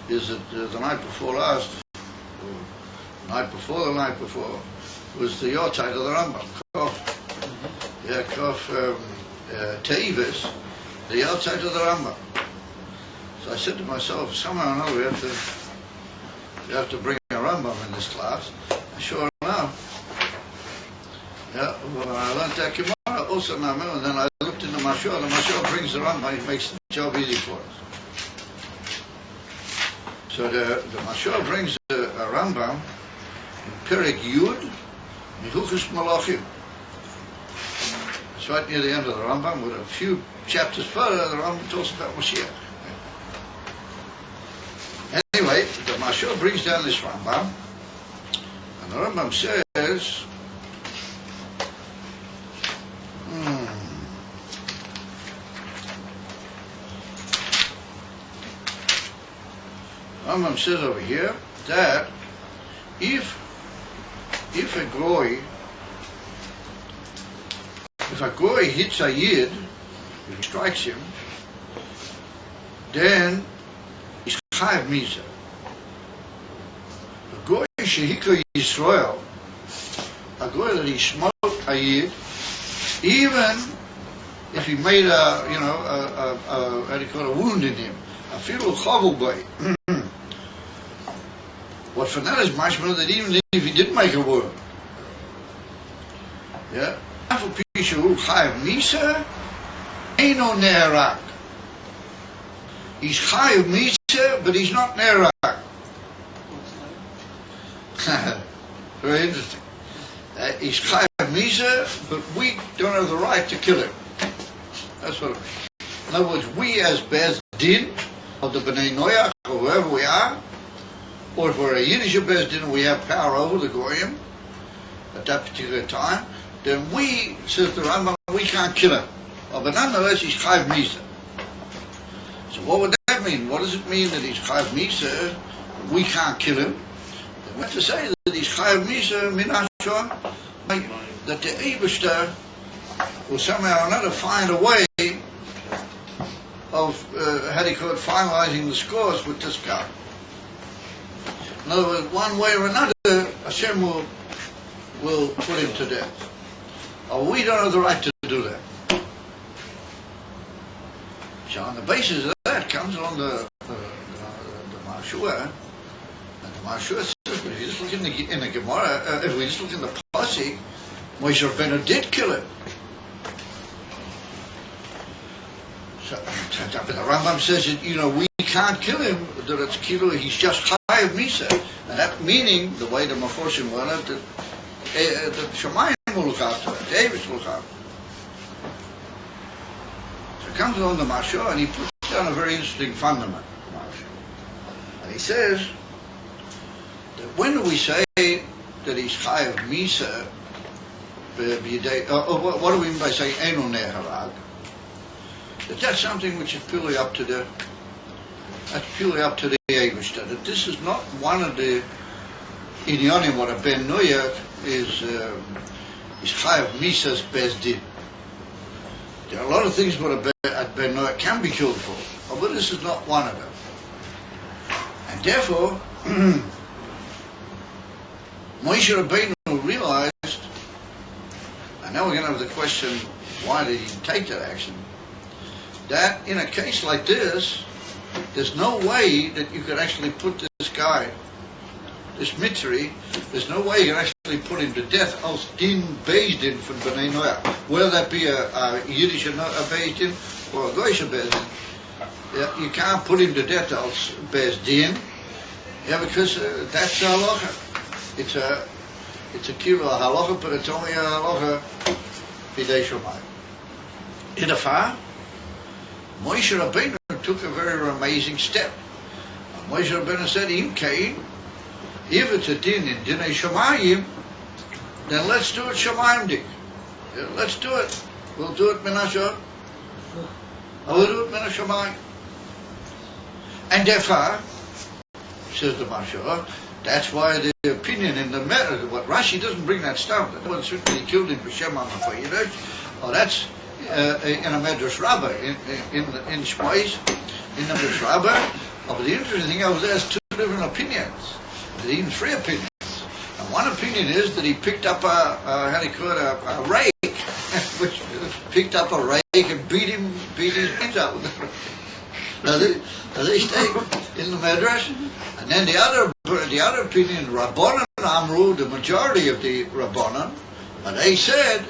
is that the night before last, or the night before, was the Yortzeit of the Rambam. Kof Te'ivis, the Yortzeit of the Rambam. So I said to myself, somehow or another we have to bring a Rambam in this class. And sure enough, I learned that Gemara also now, and then I looked into Mashur. The Mashur brings the Rambam, he makes the job easy for us. So the Mashur brings a Rambam in Perek Yud, Mehuchas Malachim. It's right near the end of the Rambam, with a few chapters further, the Rambam talks about Mashiach. Anyway, the Mashur brings down this Rambam, and the Rambam says, Rambam says over here that if a goy if a goy hits a yid, if he strikes him, then he's chayav misa. A goy shehikra Yisrael, a goy that he smoked a yid, even if he made a how do you call it, a wound in him, a filu chavel boy. What for that is mashma that even if he didn't make a wound, yeah, for pishu chayav misa, eino ne'erak. He's chayav misa, but he's not ne'erak. Very interesting. He's chayav misa, but we don't have the right to kill him. That's what it means. In other words, we as Beis Din of the Bnei Noach, or wherever we are, or if we're a Yiddish Beis Din and we have power over the Goyim at that particular time, then we, says the Rambam, we can't kill him. But nonetheless, he's chayav misa. So what would that mean? What does it mean that he's chayav misa? We can't kill him. We have to say that he's chayav misa minashon, that the Eibishter will somehow or another find a way of finalizing the scores with this guy. In other words, one way or another, Hashem will put him to death. We don't have the right to do that. So on the basis of that comes along the Marshua, and the Marshua says, if you just look in the Gemara, if we just look in the Pasuk, Moshe Rabbeinu did kill him. So the Rambam says that, we can't kill him, that it's kilo, he's just chayav misa. And that meaning, the way the Meforshim learn it, that Shemayim will look after it, David will look after it. So it comes along the Mashal, and he puts down a very interesting fundament. And he says that when do we say that he's chayav misa, what do we mean by saying eno neharag? That's something which is purely up to the Eibishter. That this is not one of the inyanim what a Ben Noach is chayav misa's Beis Din. There are a lot of things what a Ben Noach can be killed for, but this is not one of them. And therefore, Moshe Rabbeinu realized, and now we're going to have the question, why did he take that action? That in a case like this, there's no way that you could actually put this guy, this Mitzri, there's no way you can actually put him to death als din Beis Din from Bnei Noach. Whether that be a Yiddish Beis Din or a Goyish Beis Din, you can't put him to death als Beis Din, because that's the halacha. It's a kilo halacha, but it's only a halacha b'dei Shemayim. In a far, Moshe Rabbeinu took a very amazing step. Moshe Rabbeinu said, Im Kain, if it's a din in Dinei Shemayim, then let's do it Shemayim Dik. Let's do it. We'll do it Minashah. We'll do it Minashamayim. And therefore, says the Mashah, that's why the opinion in the matter, what Rashi doesn't bring that stuff, that one certainly killed him for Shema Mafayidach, that's in a Medrash Rabbah, in Shmos, in the Medrash Rabbah. But the interesting thing is there's two different opinions. There's even three opinions. And one opinion is that he picked up a rake, which picked up a rake and beat his brains out with it. Now they stay in the Medrash. And then the other opinion, Rabbanan Amru, the majority of the Rabbanan, and they said,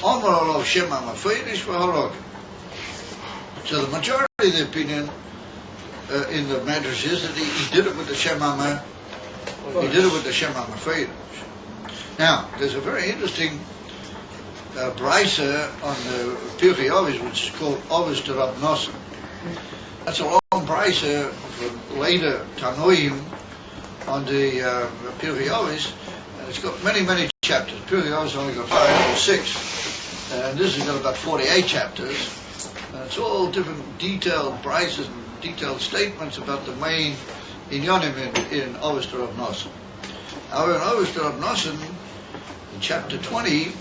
Omer of Shema Mafeidish v'Harog. So the majority of the opinion in the Medrash is that he did it with the Shema Mafeidish. Now, there's a very interesting brisa on the Pirkei Avos, which is called Avos de Rab Nosson. That's a long brisa from later Tanoim on the Pirkei Avos, and it's got many chapters. Pirkei Avos only got 5 or 6, and this has got about 48 chapters. And it's all different detailed brises and detailed statements about the main inyanim in Avos de Rab Nosson. However, in Avos de Rab Nosson, in chapter 20,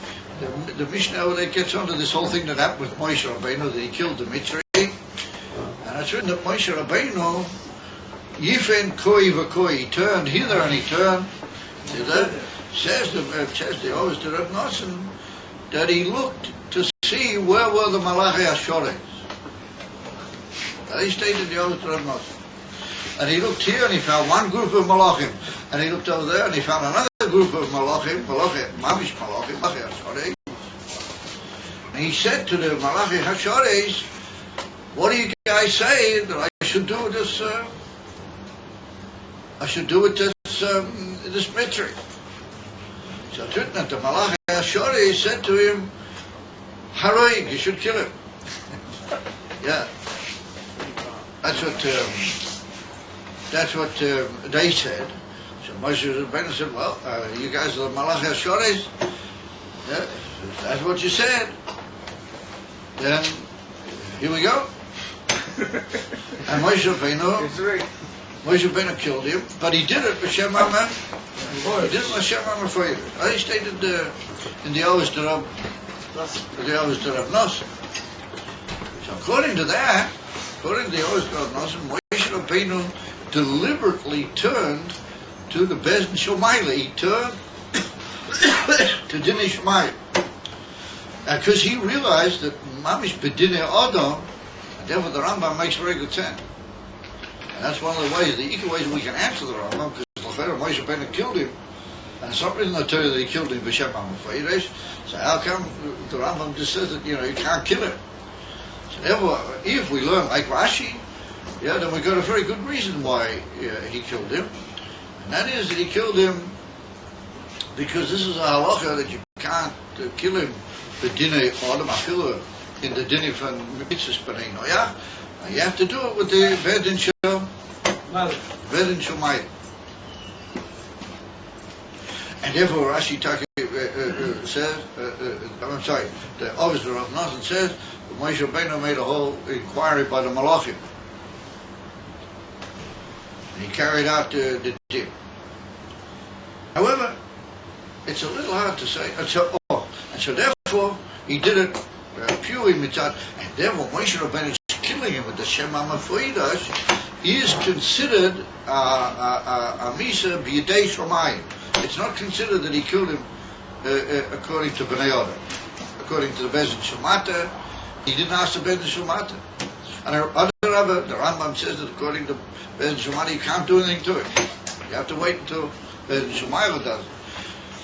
the Mishnah over there gets onto this whole thing that happened with Moshe Rabbeinu, that he killed the Mitzri. And it's written that Moshe Rabbeinu, Yifen koi v'koi, he turned hither and he turned thither. Says the Ovis to Reb Nosson that he looked to see where were the Malachi Ashores. He stated the Ovis to Reb Nosson. And he looked here and he found one group of Malachim. And he looked over there and he found another group of Malachim, Mamish Malachim, Malachi Ashores. And he said to the Malachi Ashores, what do you guys say that I should do with this? This Mitzri. So it's written that the Malachi Ashores said to him, Haroig, you should kill him. Yeah. That's what they said. So Moshe Rabbeinu said, well, you guys are the Malachi Ashores? Yeah, if that's what you said. Then, here we go. And Moshe Rabbeinu killed him, but he did it b'Shem Amar. He did it b'Shem Amar for you. I stated in the Ovis to Reb Nosson. So according to the Ovis to Reb Nosson, Moshe Rabbeinu deliberately turned to the Bezdin Shomayla. He turned to Dinei Shomayla. Because he realized that Mamish B'Dinei Adam, and therefore the Rambam makes very good sense. And that's one of the ways, the equal ways we can answer the Rambam, because Moshe Rabbeinu killed him. And it's not written in the Torah that he killed him b'Shem Amar. So how come the Rambam just says that, you can't kill him? So therefore, if we learn like Rashi, then we got a very good reason why he killed him. And that is that he killed him because this is a halacha that you can't kill him b'dinei Adam afilu in the dinei from mitzvahs b'nei Noach. You have to do it with the Bezdin Shomayla. And therefore Rashi says, the Ovis of Rav Nosson says, that Moshe Rabbeinu made a whole inquiry by the Malachim. And he carried out the din. However, it's a little hard to say. And so therefore, he did it purely mitzad. And therefore, Moshe Rabbeinu's killing him with the Shem Amafoidash is considered a Misa B'Yedei Shomayim. It's not considered that he killed him according to Bnei Adam. According to the Bezdin Shomata, he didn't ask the Bezdin Shomata. And the Rambam says that according to Bezdin Shomata, you can't do anything to it. You have to wait until Bezdin Shomayla does it.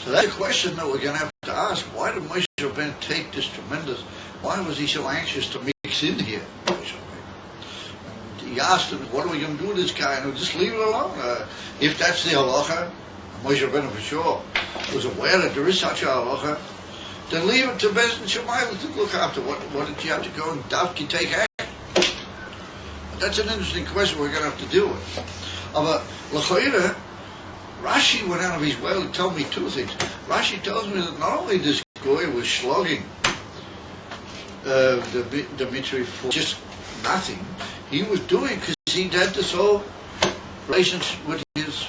So that's a question that we're going to have to ask. Why did Moshe Rabbeinu take this tremendous? Why was he so anxious to mix in here? And he asked him, what are we going to do with this guy? And just leave it alone. If that's the halacha, Moshe Rabbeinu for sure was aware that there is such a halacha, then leave it to Bezdin Shomayla to look after. What did you have to go and Davki take action? That's an interesting question we're going to have to deal with. But l'choira, Rashi went out of his way to tell me two things. Rashi tells me that not only this guy was slogging the Mitzri for just nothing, he was doing because he had this whole relationship with his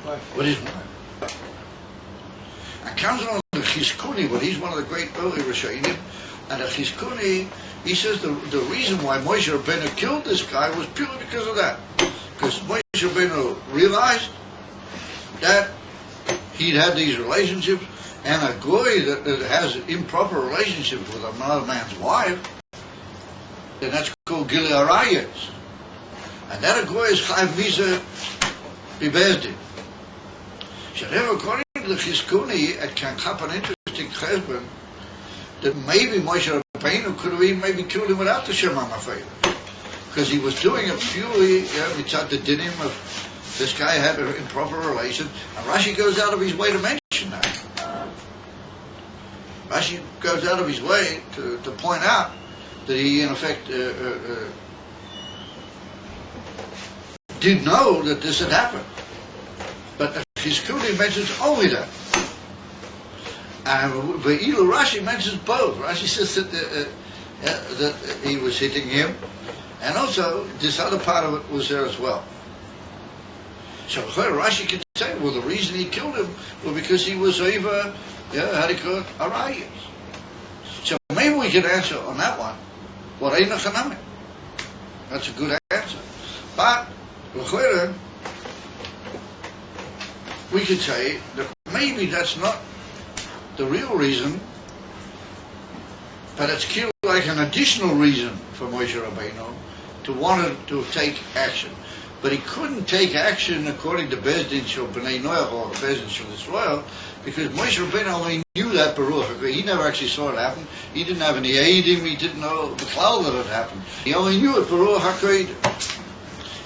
wife. And comes along the Chizkuni, but he's one of the great early Rishonim, and the Chizkuni, he says the reason why Moshe Rabbeinu killed this guy was purely because of that. Because Moshe Rabbeinu realized that he'd had these relationships, and a goy that has improper relationships with another man's wife, then that's called Gilei Arayos. And that a goy is Chayv Misa B'Bezdin. So therefore, according to the Chizkuni, it can happen interesting cheshbon that maybe Moshe Rabbeinu could have even maybe killed him without the Shem HaMafayim, because he was doing it purely mitzad the dinim of this guy had an improper relation, and Rashi goes out of his way to mention that. Rashi goes out of his way to point out that he in effect did know that this had happened, but his Kuni mentions only that. And Rashi mentions both. Rashi says that he was hitting him, and also this other part of it was there as well. So Rashi can say, well, the reason he killed him was because he was over, how do you call it, Arayas. So maybe we could answer on that one, what ain't a That's a good answer. But, we could say that maybe that's not the real reason, but it's killed like an additional reason for Moshe Rabbeinu to want to take action. But he couldn't take action according to Bezdin Shel B'nai Noach or Bezdin Shel Israel, because Moshe Rabbeinu only knew that Baruch. He never actually saw it happen. He didn't have any aidim. He didn't know the cloud that had happened. He only knew it Baruch HaKodesh.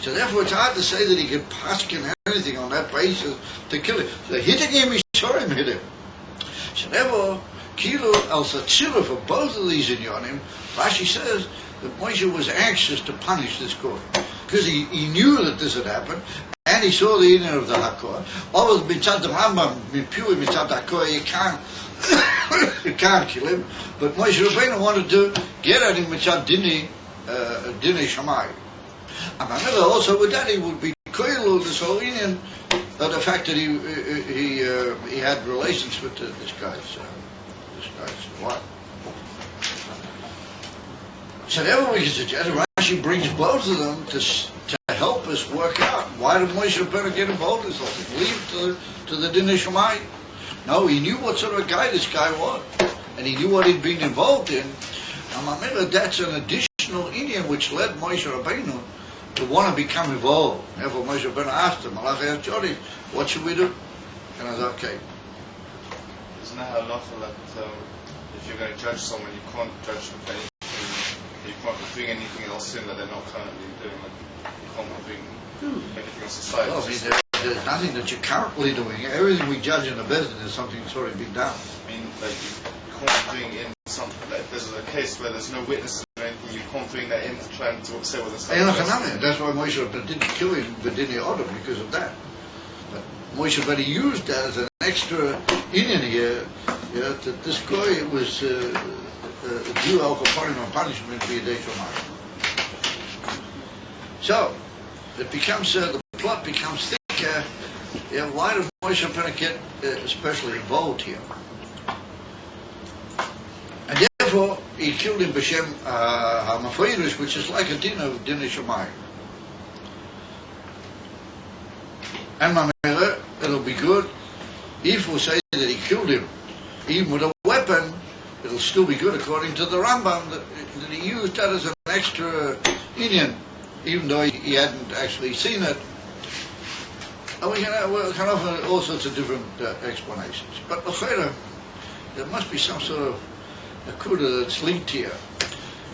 So therefore, it's hard to say that he could paskin anything on that basis to kill him. So hitting him, he saw him hit him. So therefore, Kilo al Satzira for both of these inyanim, Rashi says that Moshe was anxious to punish this guy because he knew that this had happened, and he saw the inyan of the Hakor. Always mitzad the Rambam, pure mitzad Hakor, you can't kill him. But Moshe Rabbeinu wanted to get at him mitzad Dini Shammai. And I know also with that he would be koilu this whole inyan of the fact that he had relations with this guy's wife. So therefore we can suggest Rashi brings both of them to help us work out why did Moshe Rabbeinu get involved in this whole thing? Leave to the Din Shemai. No, he knew what sort of a guy this guy was, and he knew what he'd been involved in. And remember, that's an additional inyan which led Moshe Rabbeinu to want to become involved. Therefore Moshe Rabbeinu asked him, Allah asked Jody, what should we do? And I said, okay.
Isn't that halacha that if you're going to judge someone, you can't judge them for anything, you can't be doing anything else in that they're not currently doing, like you can't be doing anything else aside.
Well, I mean, there's nothing that you're currently doing. Everything we judge in the business is something that's already been done.
I mean, like you can't be doing in something, like there's a case where there's no witnesses or anything, you can't bring that in to try and say what the stuff is.
That's why Moshe didn't kill him with Dini Odom, because of that. But Moshe Rabbeinu used that as an extra inyan here, that this guy was due al kaparim on punishment via Deishomai. So it becomes the plot becomes thicker. Why did Moshe Rabbeinu get especially involved here? And therefore he killed him b'shem ha'mafayrish, which is like a din of Shemai. And Mamela, it'll be good if we say that he killed him, even with a weapon. It'll still be good according to the Rambam that he used that as an extra inyan, even though he hadn't actually seen it. And we can offer all sorts of different explanations. But there must be some sort of nakuda that's linked here,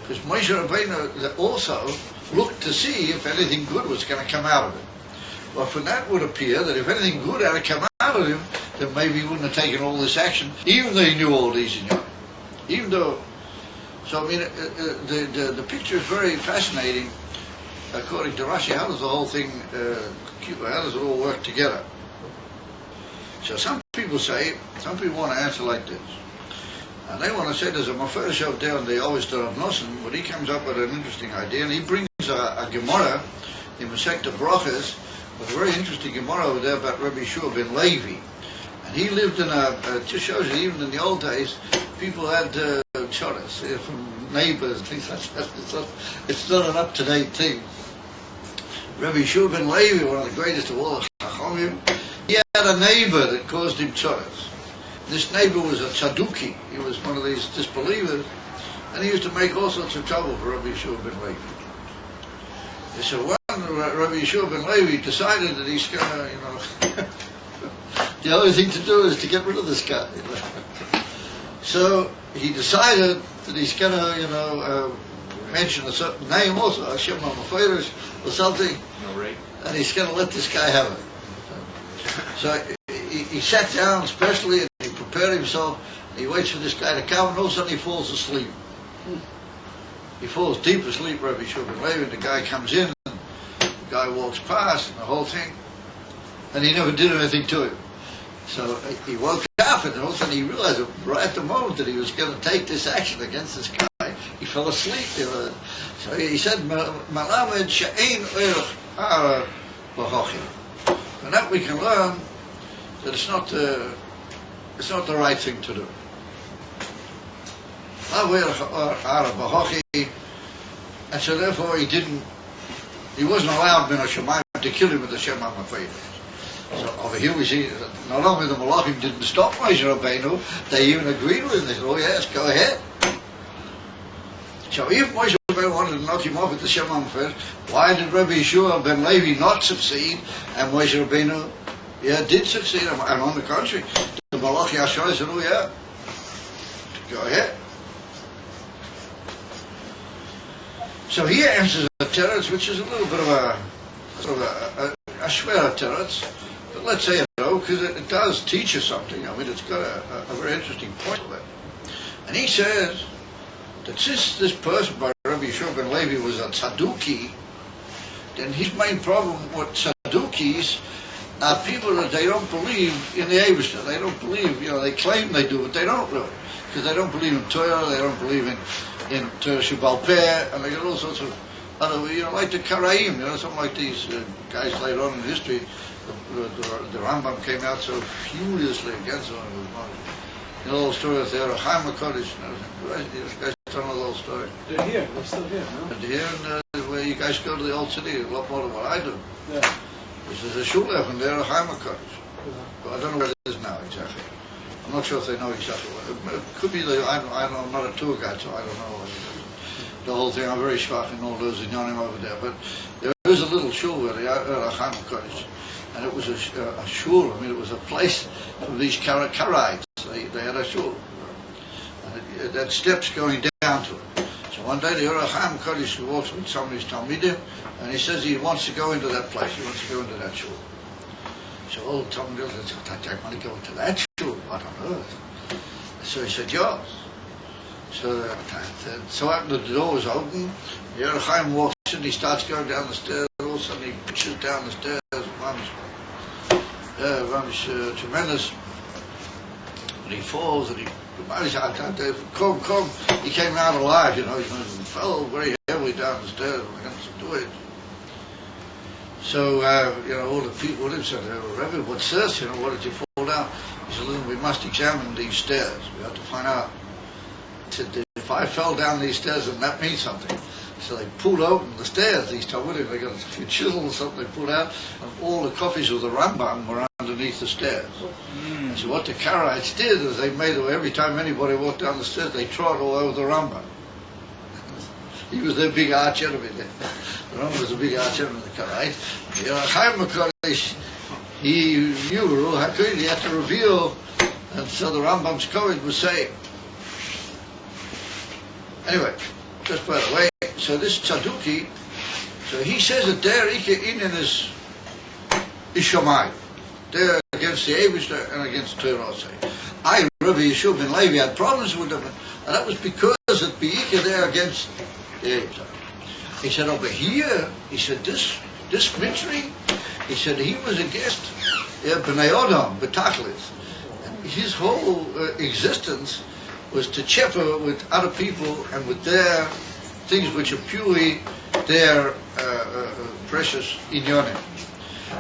because Moshe Rabbeinu also looked to see if anything good was going to come out of it. Well, from that would appear that if anything good had to come out of him, then maybe he wouldn't have taken all this action, even though he knew all these in Yom. Even though, so I mean, the picture is very fascinating. According to Rashi, how does the whole thing, how does it all work together? So some people want to answer like this. And they want to say there's a Mefurish out there, and they always do Rav Nosson, but he comes up with an interesting idea, and he brings a Gemara in Masechta Brachos, with a very interesting Gemara over there about Rabbi Yeshua ben Levi. And he lived in it just shows you, even in the old days, people had choras from neighbors, things like that. It's not an up-to-date thing. Rabbi Yeshua ben Levi, one of the greatest of all the Chachamim, he had a neighbor that caused him choras. This neighbor was a tzaduki. He was one of these disbelievers, and he used to make all sorts of trouble for Rabbi Yeshua ben Levi. So one Rabbi Yeshua ben Levi decided that he's going to, the only thing to do is to get rid of this guy. So he decided that he's going to, mention a certain name also, Hashem HaMefurish or something, and he's going to let this guy have it. So he sat down specially and he prepared himself, and he waits for this guy to come, and all of a sudden he falls asleep. He falls deep asleep, Rabbi Yeshua ben Levi, and the guy comes in, and the guy walks past, and the whole thing, and he never did anything to him. So he woke up, and all of a sudden he realized right at the moment that he was going to take this action against this guy, he fell asleep. So he said, Malamed she'ein oich ara b'hochim. From that we can learn that it's not the right thing to do. And so therefore he wasn't allowed Min HaShamayim to kill him with the Shem HaMafeiris. So over here we see that not only the Malachim didn't stop Moshe Rabbeinu, they even agreed with him. They said, oh yes, go ahead. So if Moshe Rabbeinu wanted to knock him off with the Shem HaMafeiris, why did Rabbi Yeshua ben Levi not succeed and Moshe Rabbeinu did succeed? And on the contrary, the Malachi Yashar said, oh yeah, go ahead. So he answers a teretz, which is a little bit of a shver teretz, but let's say it though, because it does teach us something. I mean, it's got a very interesting point of it. And he says that since this person by Rabbi Yeshua ben Levi was a tzadduki, then his main problem with tzaddukis are people that they don't believe in the Eibishter. They don't believe, they claim they do, but they don't really, because they don't believe in Torah, they don't believe in Torah Shebal Peh, and they got all sorts of other, like the Karaim, something like these guys later on in history. The Rambam came out so furiously against them. The whole story of the Chaim HaKodesh. You guys don't know the whole story.
They're here. They're still here, no?
They're here, where you guys go to the old city, a lot more than what I do.
Yeah.
There's a shul there, and they're a Chaim HaKodesh. But I don't know where it is now exactly. I'm not sure if they know exactly what. It could be I'm not a tour guide, so I don't know the whole thing. I'm very schwach in all those inyanim over there. But there is a little shul where they are a Chaim HaKodesh, and it was a shul. I mean, it was a place for these Karaites. They had a shul, and it had steps going down to it. So one day the Chaim HaKodesh walks with somebody's talmidim, and he says he wants to go into that place. He wants to go into that shul. So all the talmidim said, I want to go into that shul. What on earth? So he said, yes. So after the door was open, the Chaim walks in, he starts going down the stairs, all of a sudden he pitches down the stairs, runs tremendous, and he falls, and he came out alive, he fell very heavily down the stairs, and I couldn't do it. So, all the people with him said, Rebbe, what's this? What did you fall down? He said, listen, we must examine these stairs. We have to find out. He said, if I fell down these stairs, then that means something. So they pulled open the stairs, these Talmudim, they got a few chisels or something they pulled out, and all the copies of the Rambam were underneath the stairs. And so what the Karaites did is they made, every time anybody walked down the stairs, they trod all over the Rambam. He was their big arch enemy there. The Rambam was a big arch enemy of the Karaites. Chaim HaKodesh, he knew how could he had to reveal, and so the Rambam's courage was saved. Anyway, just by the way, so this tzadduki, so he says that their Ingen is Shamayim. They're against the Eibishter and against Torah. I, Rabbi Yeshua ben Levi, had problems with them, and that was because at Be'ikah they're against the Eibishter. He said over here, he said this Mitri, he said he was against B'nai Odom, B'tachlis. And his whole existence was to chipper with other people and with their things which are purely their precious inyonim.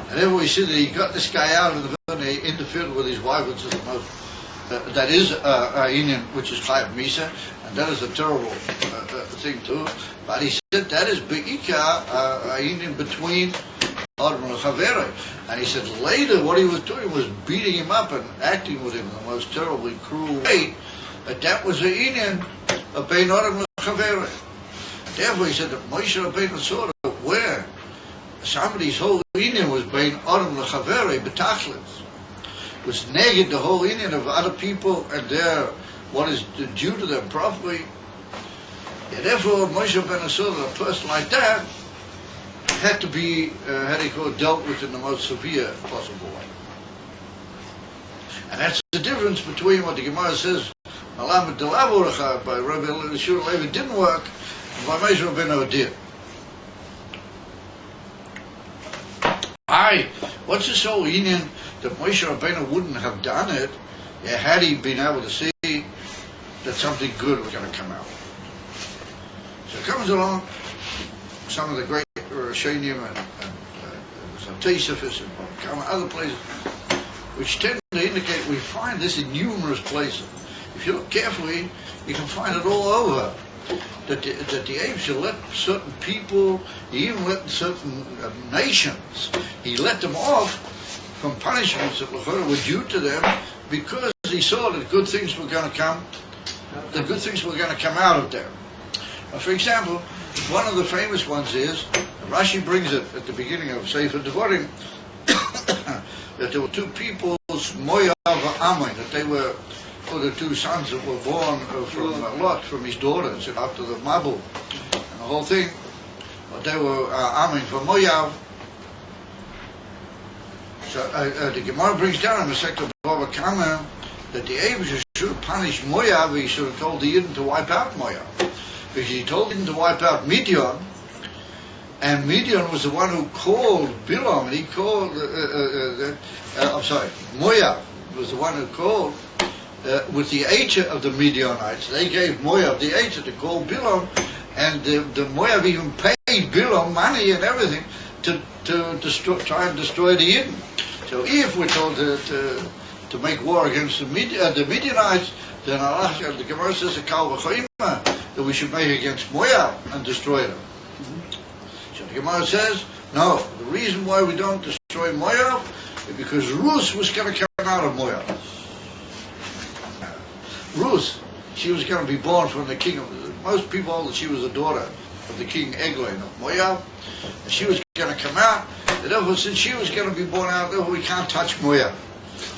And then we see that he got this guy out of the middle and he interfered with his wife, which is the most, that is inyan, which is Chayav Misa, and that is a terrible thing too. But he said that is Be'ikah inyan between Adam and Chaveri. And he said later what he was doing was beating him up and acting with him in the most terribly cruel way. But that was the inyan of Bein Adam and Chaveri. Therefore he said that Moshe Rabbeinu saw that where somebody's whole inyan was Bein Adam and Chaveri, B'tachlis, was negated the whole inyan of other people and their what is due to them properly. And therefore Moshe Rabbeinu saw that a person like that had to be, dealt with in the most severe possible way. And that's the difference between what the Gemara says, Malamed Delavorcha by Rabbi Yeshua Levi didn't work, and by Moshe Rabbeinu it did. What's this whole union that Moshe Rabbeinu wouldn't have done it had he been able to see that something good was going to come out? So it comes along some of the great Rishonim and some Tosafos and other places which tend to indicate we find this in numerous places. If you look carefully, you can find it all over. That the Abishah let certain people, he even let certain nations, he let them off from punishments that were due to them because he saw that good things were going to come, the good things were going to come out of them. For example, one of the famous ones is, Rashi brings it at the beginning of Sefer Devarim, that there were two peoples, Moav and Ammon, that they were the two sons that were born from Lot, from his daughters, after the Mabul, and the whole thing. But they were Ammon from Moav. So the Gemara brings down in the sector of Bava Kama that the Abishah should have punished Moav. He should have told the Yidden to wipe out Moav, because he told him to wipe out Midian, and Midian was the one who called Bilam, and he called, Moav was the one who called with the Eicha of the Midianites. They gave Moav the Eicha to call Bilam, and the Moav even paid Bilam money and everything to try and destroy the Yidden. So if we're told to make war against the Midianites, then the Gemara says that we should make against Moav and destroy them. So the Gemara says, no, the reason why we don't destroy Moav is because Ruth was going to come out of Moav. Ruth, she was going to be born from the king of, most people hold that she was the daughter of the king Eglon of Moav, and she was going to come out, and therefore since she was going to be born out, therefore we can't touch Moav.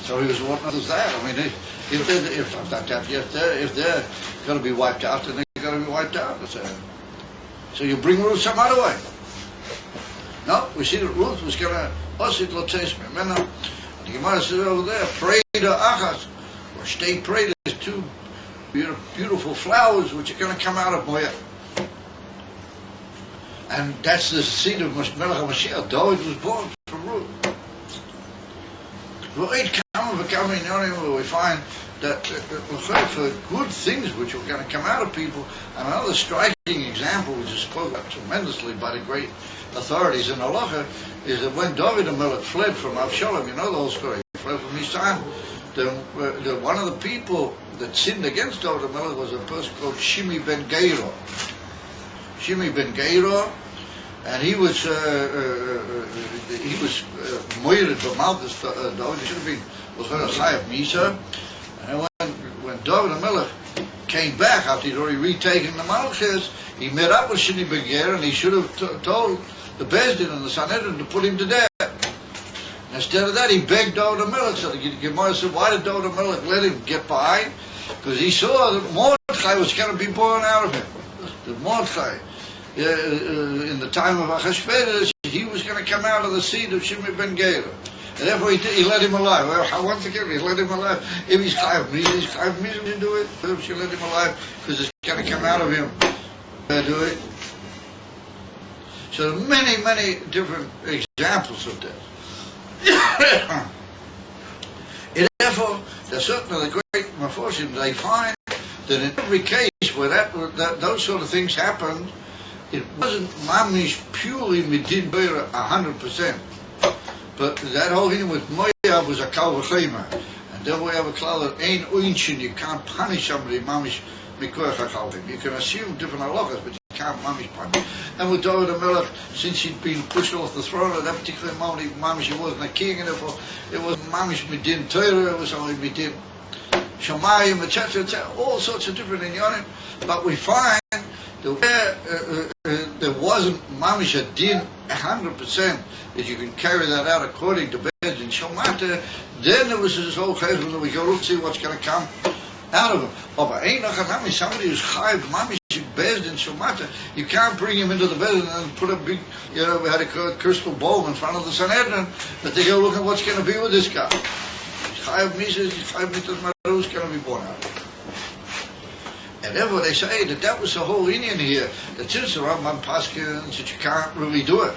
So he was, what is that? I mean, if they're going to be wiped out, then they're going to be wiped out. So you bring Ruth some other way. No, we see that Ruth was going to, the Gemara says over there, Preda Achas, or Shtei Preda, two beautiful flowers which are going to come out of Moav. And that's the seed of Melech HaMashiach. David was born from Ruth. We find that for good things which are going to come out of people, and another striking example which is spoken about tremendously by the great authorities in Halacha is that when David HaMelech fled from Avshalom, you know the whole story, he fled from his son, one of the people that sinned against David HaMelech was a person called Shimi ben Geirah. Shimi ben Geirah, and he was moired b'malchus David. He should have been Chayav Misa. And when David HaMelech came back after he'd already retaken the malchus, he met up with Shimi ben Geirah, and he should have told the Beis Din and the Sanhedrin to put him to death. Instead of that, he begged David HaMelech. So the Gemara said, why did David HaMelech let him get by? Because he saw that Mordechai was going to be born out of him. That Mordechai, in the time of Achashverosh, he was going to come out of the seed of Shimi ben Geirah. And therefore he let him alive. Well, once again, he let him alive. If he's Chayav Misa to do it, if she let him alive, because it's going to come out of him to do it. So many, many different examples of this. And therefore, there's certainly the great Meforshim, they find that in every case where those sort of things happened, it wasn't mamish purely midin beira 100%, but that whole thing with Moav was a kal v'chema, and then we have a klal that ain't uinshin, you can't punish somebody mamish mikoyach hakal. You can assume different halachas, but you can't mamish punish. And with David HaMelech, since he'd been pushed off the throne at that particular moment, mamish, he wasn't a king, and therefore it was mamish midin Torah, it was only midin Shamayim, etc., all sorts of different inyanim. But we find that there wasn't mamish a din 100% that you can carry that out according to Beis Din Shomata, then there was this whole case when we go look see what's going to come out of him. But ain't somebody who's chayiv mamish Beis Din Shomata, you can't bring him into the Beis Din and put a big, we had a crystal ball in front of the Sanhedrin that they go look at what's going to be with this guy. Chayav Misa, who's going to be born out. And therefore they say that was the whole Indian here, that since the Rambam Paskins, that you can't really do it.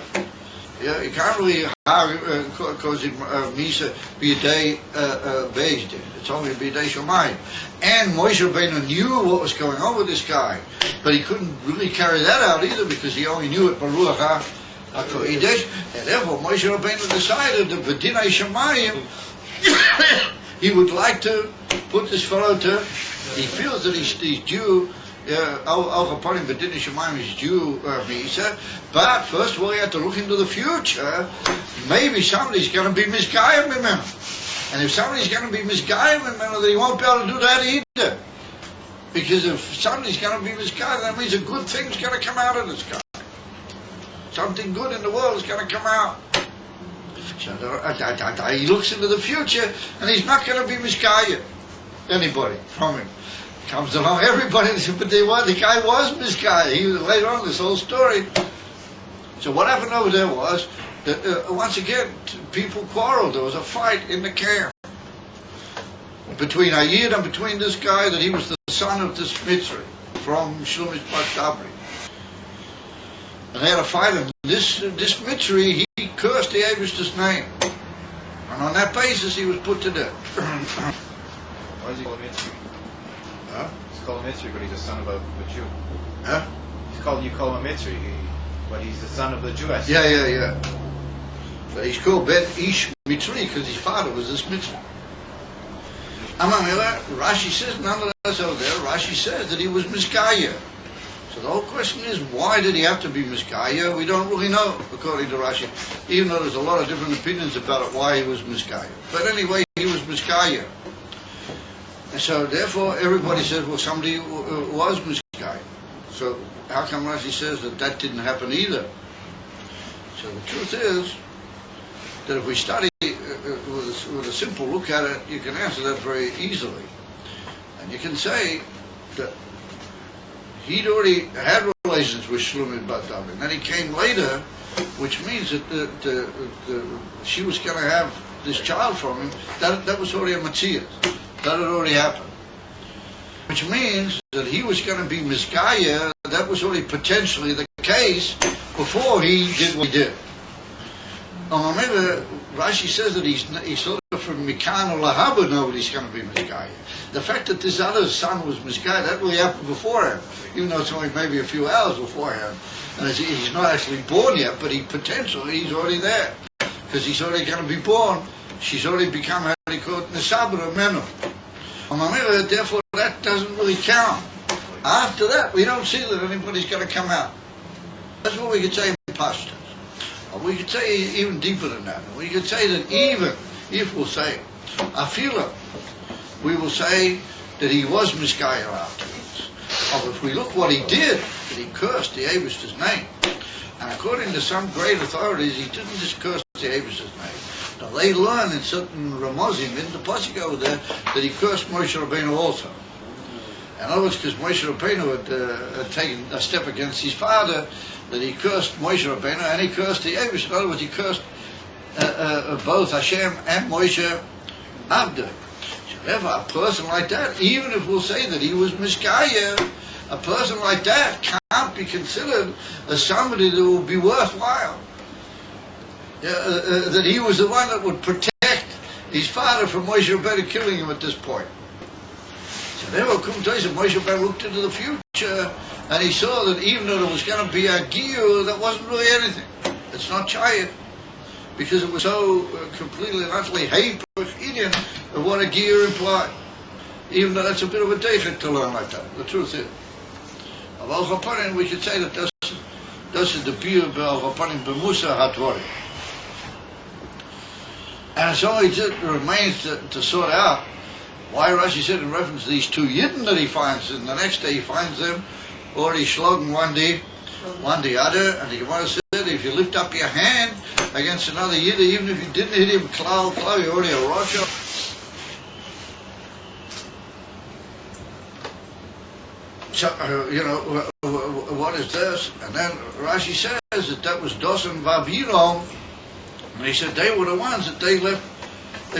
Yeah, you can't really cause Misa be a day Beis Din. It's only a day Shomayim. And Moshe Rabbeinu knew what was going on with this guy, but he couldn't really carry that out either because he only knew it Baruch HaKodesh. And therefore Moshe Rabbeinu decided that B'dinai Shomayim he would like to put this fellow to, he feels that he's Jew, Al Chapanim B'Din Shemaim is Jew Misa, but first of all you have to look into the future. Maybe somebody's going to be misguided with him. And if somebody's going to be misguided with him, then he won't be able to do that either. Because if somebody's going to be misguided, that means a good thing's going to come out of this guy. Something good in the world is going to come out. So he looks into the future, and he's not going to be misguided. Anybody from him comes along, everybody, but the guy was misguided. He was later on this whole story. So what happened over there was that once again people quarreled. There was a fight in the camp between Ayid and between this guy, that he was the son of this Mitzri from Shlomis Tabri. And they had a fight, and this Mitzri, he cursed the Eibishter's name. And on that basis he was put to death.
Why is he called Mitzri?
Huh?
He's called Mitzri, but he's the son of a Jew.
Huh?
You call him a Mitzri, but he's the son of the Jew.
Yeah. But he's called Ben Ish Mitzri because his father was this Mitzri. Rashi says, nonetheless over there, Rashi says that he was Miskaya. So the whole question is, why did he have to be Miskaya? We don't really know, according to Rashi, even though there's a lot of different opinions about it, why he was Miskaya. But anyway, he was Miskaya. And so therefore everybody says, well, somebody was Miskaya. So how come Rashi says that didn't happen either? So the truth is that if we study with a simple look at it, you can answer that very easily. And you can say that he'd already had relations with Shlomit Bat David, and then he came later, which means that she was going to have this child from him. That was already a Matthias. That had already happened. Which means that he was going to be Miskaya. That was already potentially the case before he did what he did. Now remember, Rashi says that he's sort of from Mikan or Lahaba, nobody's going to be Miskaya. The fact that this other son was Miskaya, that really happened beforehand, even though it's only maybe a few hours beforehand. And he's not actually born yet, but he's already there. Because he's already going to be born. She's already become, how they call it, Nesabra Menu. And therefore that doesn't really count. After that, we don't see that anybody's going to come out. That's what we could say in Pashtus. We could say even deeper than that. We could say that even if we'll say Afila, we will say that he was Miskaya afterwards. Or if we look what he did, that he cursed the Eibishter's name. And according to some great authorities, he didn't just curse the Eibishter's name. Now they learn in certain Ramazim, in the Pasuk over there, that he cursed Moshe Rabbeinu also. In other words, because Moshe Rabbeinu had taken a step against his father, that he cursed Moshe Rabbeinu and he cursed the Eibush. In other words, he cursed both Hashem and Moshe Abdu. So therefore, a person like that, even if we'll say that he was Miskaya, a person like that can't be considered as somebody that will be worthwhile. That he was the one that would protect his father from Moshe Rabbeinu killing him at this point. So therefore, Moshe Rabbeinu looked into the future and he saw that even though there was going to be a Giyur, that wasn't really anything. It's not Chayit, because it was so completely and utterly Indian of what a Giyur implied. Even though that's a bit of a defect to learn like that. The truth is. Of Al Chapanim, we should say that this is the Biyur of Al Chapanim B'Musa HaTvorim. And so it remains to sort out why Rashi said in reference to these two Yidden that he finds, and the next day he finds them already slogging one the other, and the Gemara said if you lift up your hand against another Yid, even if you didn't hit him claw, you're already a Rosh. So, what is this? And then Rashi says that was Dosan Vavirom, and he said they were the ones that they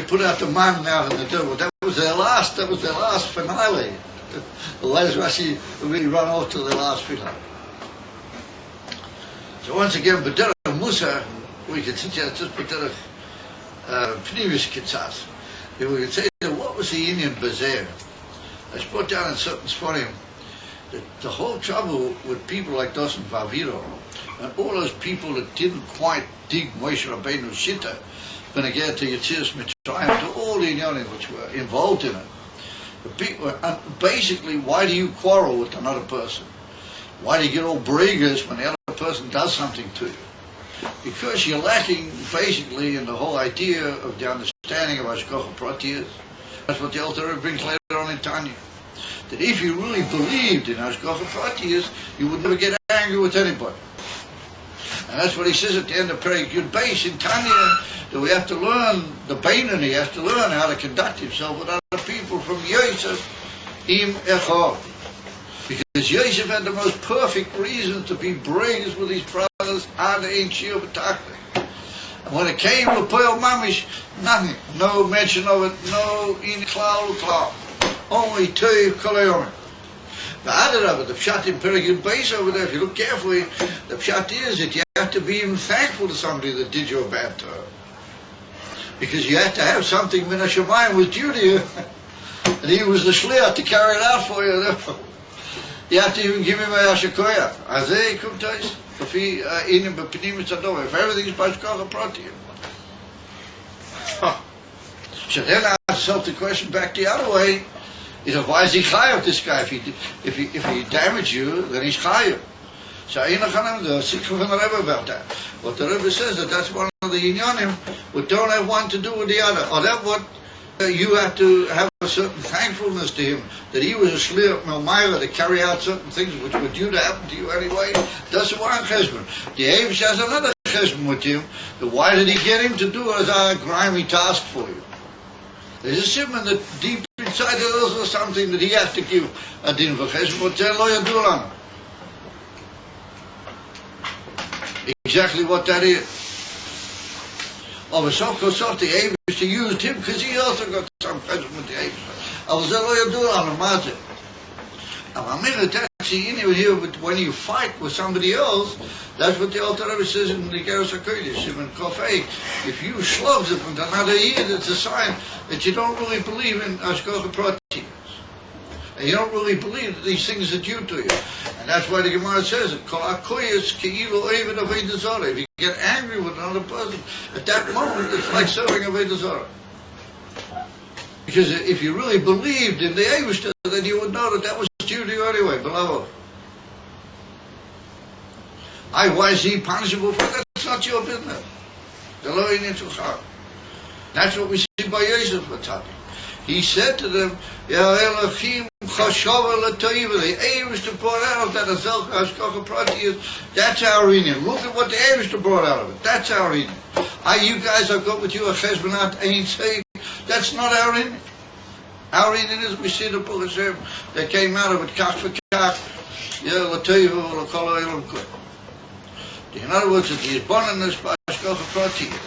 put out the man out in the devil. That was their last finale. The last Rashi really run off to the last finale. So once again, B'derech Musa, we could sit here just B'derech Pnimis Kitzas. We could say that what was the Indian Bazaar? It's brought down in certain Sforim that the whole trouble with people like Dosan Vaviro and all those people that didn't quite dig Moshe Rabbeinu's Shitta, when they get to Yetzias Mitzrayim, to all all the inyanim which were involved in it. The people, basically, why do you quarrel with another person? Why do you get all breakers when the other person does something to you? Because you're lacking, basically, in the whole idea of the understanding of Hashgacha Pratiyus. That's what the Alter Rebbe brings later on in Tanya. That if you really believed in Hashgacha Pratiyus, you would never get angry with anybody. And that's what he says at the end of Perek Yud Beis in Tanya, that we have to learn, the Beinoni has to learn how to conduct himself with other people from Yosef im Echor. Because Yosef had the most perfect reason to be brothers with his brothers, and in Shir B'Tachli. And when it came to Poel Mamish, nothing, no mention of it, no in Klal, only Teiv Kolayom. The Adarabah, the Pshat in Perek Yud Beis over there, if you look carefully, the Pshat is that you have to be even thankful to somebody that did you a bad turn. Because you have to have something Min HaShamayim was due to you, and he was the shliach to carry it out for you. You have to even give him a Hashakoyah. Azeh Kumtais, if everything is Hashgacha Pratiyus. So then I ask myself the question back the other way. He said, why is he chayav, this guy? If he damaged you, then he's chayav. So the Sikha from the Rebbe about that. What the Rebbe says, that's one of the inyanim, which don't have one to do with the other. Or that what you have to have a certain thankfulness to him, that he was a shliach melmayra to carry out certain things which were due to happen to you anyway. That's one cheshbon. The Eivish has another cheshbon with him. That why did he get him to do as a grimy task for you? There's a simon that deep inside there is also something that he has to give a din v'cheshbon, but tell lo yadu lanu. Exactly what that is. Of a so-called the Eivish to use him because he also got some cheshbon with the Eivish. Of a lo yadu lanu mazeh. Now, I mean, that's the inner here, but when you fight with somebody else, that's what the Alter Rebbe says in the Geras HaKodesh, in Kofei. If you slug it with another year, it's a sign that you don't really believe in Hashgacha Pratiyus. And you don't really believe that these things are due to you. And that's why the Gemara says it, Kol HaKoyes Ke'ilu Oived Avodah Zarah. If you get angry with another person, at that moment, it's like serving Avodah Zarah. Because if you really believed in the Eivish, then you would know that that was due to you anyway, beloved. Why is he punishable for that? That's not your business. That's what we see by Yosef. He said to them, Ya Elohim chashava l'toiva, the Eivish brought out of that Hashgacha Pratiyus, that's our inyan. Look at what the Eivish brought out of it. That's our inyan. You guys have got with you a cheshbonat ain't safe. That's not our inyan. Our inyan is we see the Baruch Hashem that came out of it kach v'kach, ya l'toiva l'kol ha'olam kol. In other words, that he is born in this Hashgacha Pratiyus.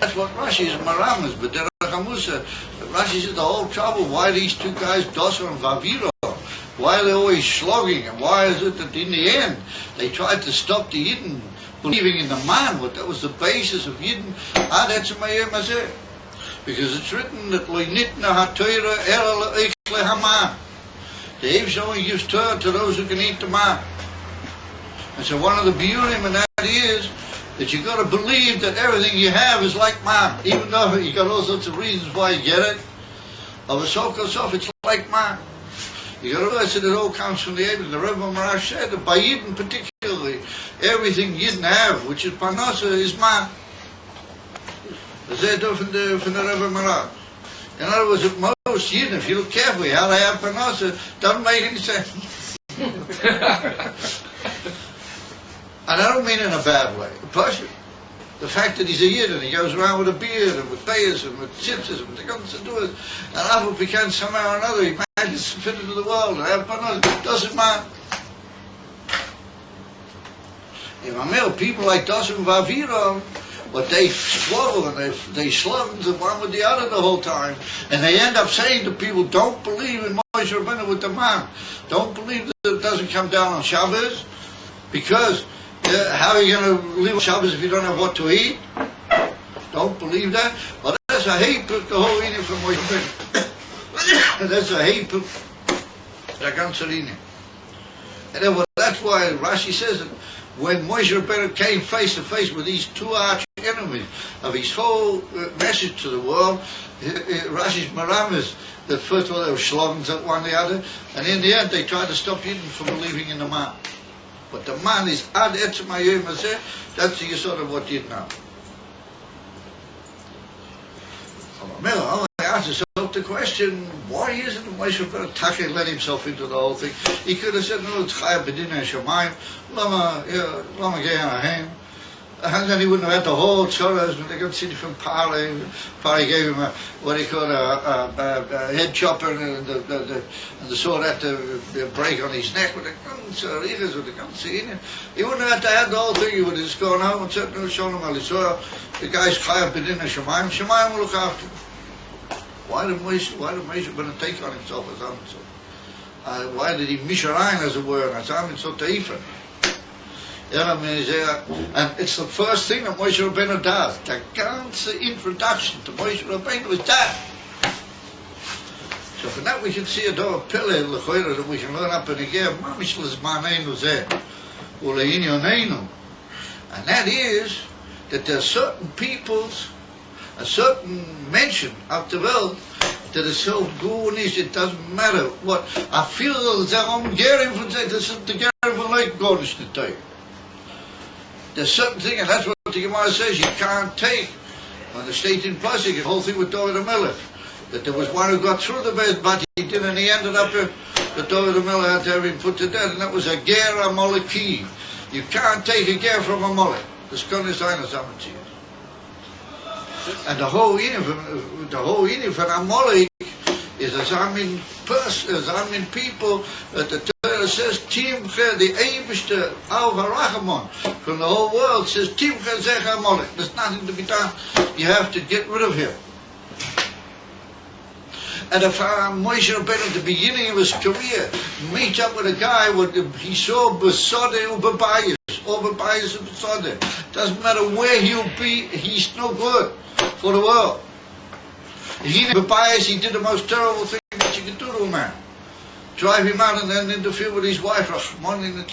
That's what Rashi is maramas, but there Rashi said the whole trouble, why these two guys, Dosa and Vavira, why are they always slugging, and why is it that in the end they tried to stop the Yidden believing in the man, but that was the basis of Yidden, that's a Mayem Hazeh. Because it's written that Lo Nitna HaTorah Ela Le'Echle HaMan. The Eivish only gives Torah to those who can eat the man. And so one of the biurim in that is that you got to believe that everything you have is like man, even though you got all sorts of reasons why you get it. Of a so-called it's like man. You got to realize that it all comes from the Eivish. The Rebbe Marash said that by Yidden particularly, everything Yidden have, which is Parnasa, is man. That's from the Rebbe Marash. In other words, most Yidden, if you look carefully, how they have Parnasa doesn't make any sense. And I don't mean in a bad way. The fact that he's a Yid and he goes around with a beard and with payas and with tzitzis and with guns to do it, and Abu Pekan somehow or another he manages to fit into the world and have fun. Doesn't matter. People like Dosim and Vavira, but they swallow and they slug the one with the other the whole time, and they end up saying to people, don't believe in Moshe Rabbeinu with the man. Don't believe that it doesn't come down on Shabbos, because how are you going to live on Shabbos if you don't have what to eat? Don't believe that. Well, that's a hatred, the whole eating from Moshe Rabbeinu. That's a hatred. And then, well, that's why Rashi says that when Moshe Rabbeinu came face to face with these two arch enemies of his whole message to the world, Rashi's Maramis, that first of all they were slogans at one the other, and in the end they tried to stop Yidden from believing in the man. But the man is ad etzem hayom hazeh, that's the sort of what Yidden are. I asked yourself the question, why isn't Moshe Rabbeinu Taki let himself into the whole thing? He could have said, no, it's Chaya B'dinei Shamayim, Lama Gei Anahem. And then he wouldn't have had the whole Tzoras when they got city from Pari. Pari gave him what he called a head chopper and the sword had to break on his neck with the guns, with the guns in it. He wouldn't have had to have the whole thing. He would have just gone home and said, no, Shalom Alisora, the guy's Chaya B'dinei Shamayim, Shamayim will look after him. Why did Moshe going to take on himself as Amitzot? Why did he Misharayin, as it were, as Amitzot Teifen? And it's the first thing that Moshe Rabbeinu does. The ganze introduction to Moshe Rabbeinu is that. So from that we can see a door of pillar that we can learn up in again. And that is that there are certain peoples, a certain mention of the world that is so good, it doesn't matter what. I feel that I'm getting from that. This is the getting from like God is to tell you. There's certain thing, and that's what the Gemara says, you can't take. On the state in Pasuk, the whole thing with David the Miller, that there was one who got through the bed, but he didn't, and he ended up here, that David the Miller had to have him put to death, and that was a ger Amaleki. You can't take a ger from a Molek. The skon is einer Samenzir. And the whole inif for Amalek is as I mean people, that the Torah says, Timche, the Eibishter, Al Harachamon, from the whole world says, Timche Zech Amalek. There's nothing to be done. You have to get rid of him. And if Moshe Rabbeinu at the beginning of his career meets up with a guy, he saw Besodeh or Bebayis, or Bebayis or Besodeh. Doesn't matter where he'll be, he's no good for the world. He did the most terrible thing that you can do to a man. Drive him out and then interfere with his wife. I mean,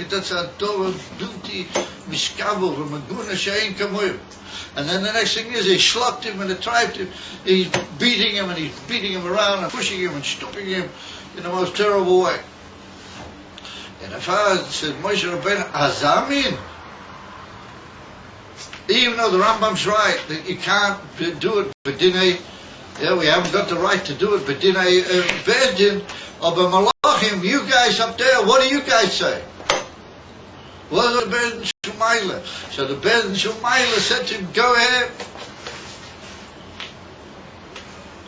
that's a Dova Bilti Miskabel from a Guna Shein Kamoy. And then the next thing is, they slapped him and they tried to, he's beating him and he's beating him around and pushing him and stopping him in the most terrible way. And the father said, Moshe Rabbeinu, Azamin. Even though the Rambam's right, that you can't do it, but Dinei, we haven't got the right to do it, but Dinei Bezdin, or Malachim, you guys up there, what do you guys say? Well, the Bezdin Shumaila. So the Bezdin Shumaila said to him, go ahead.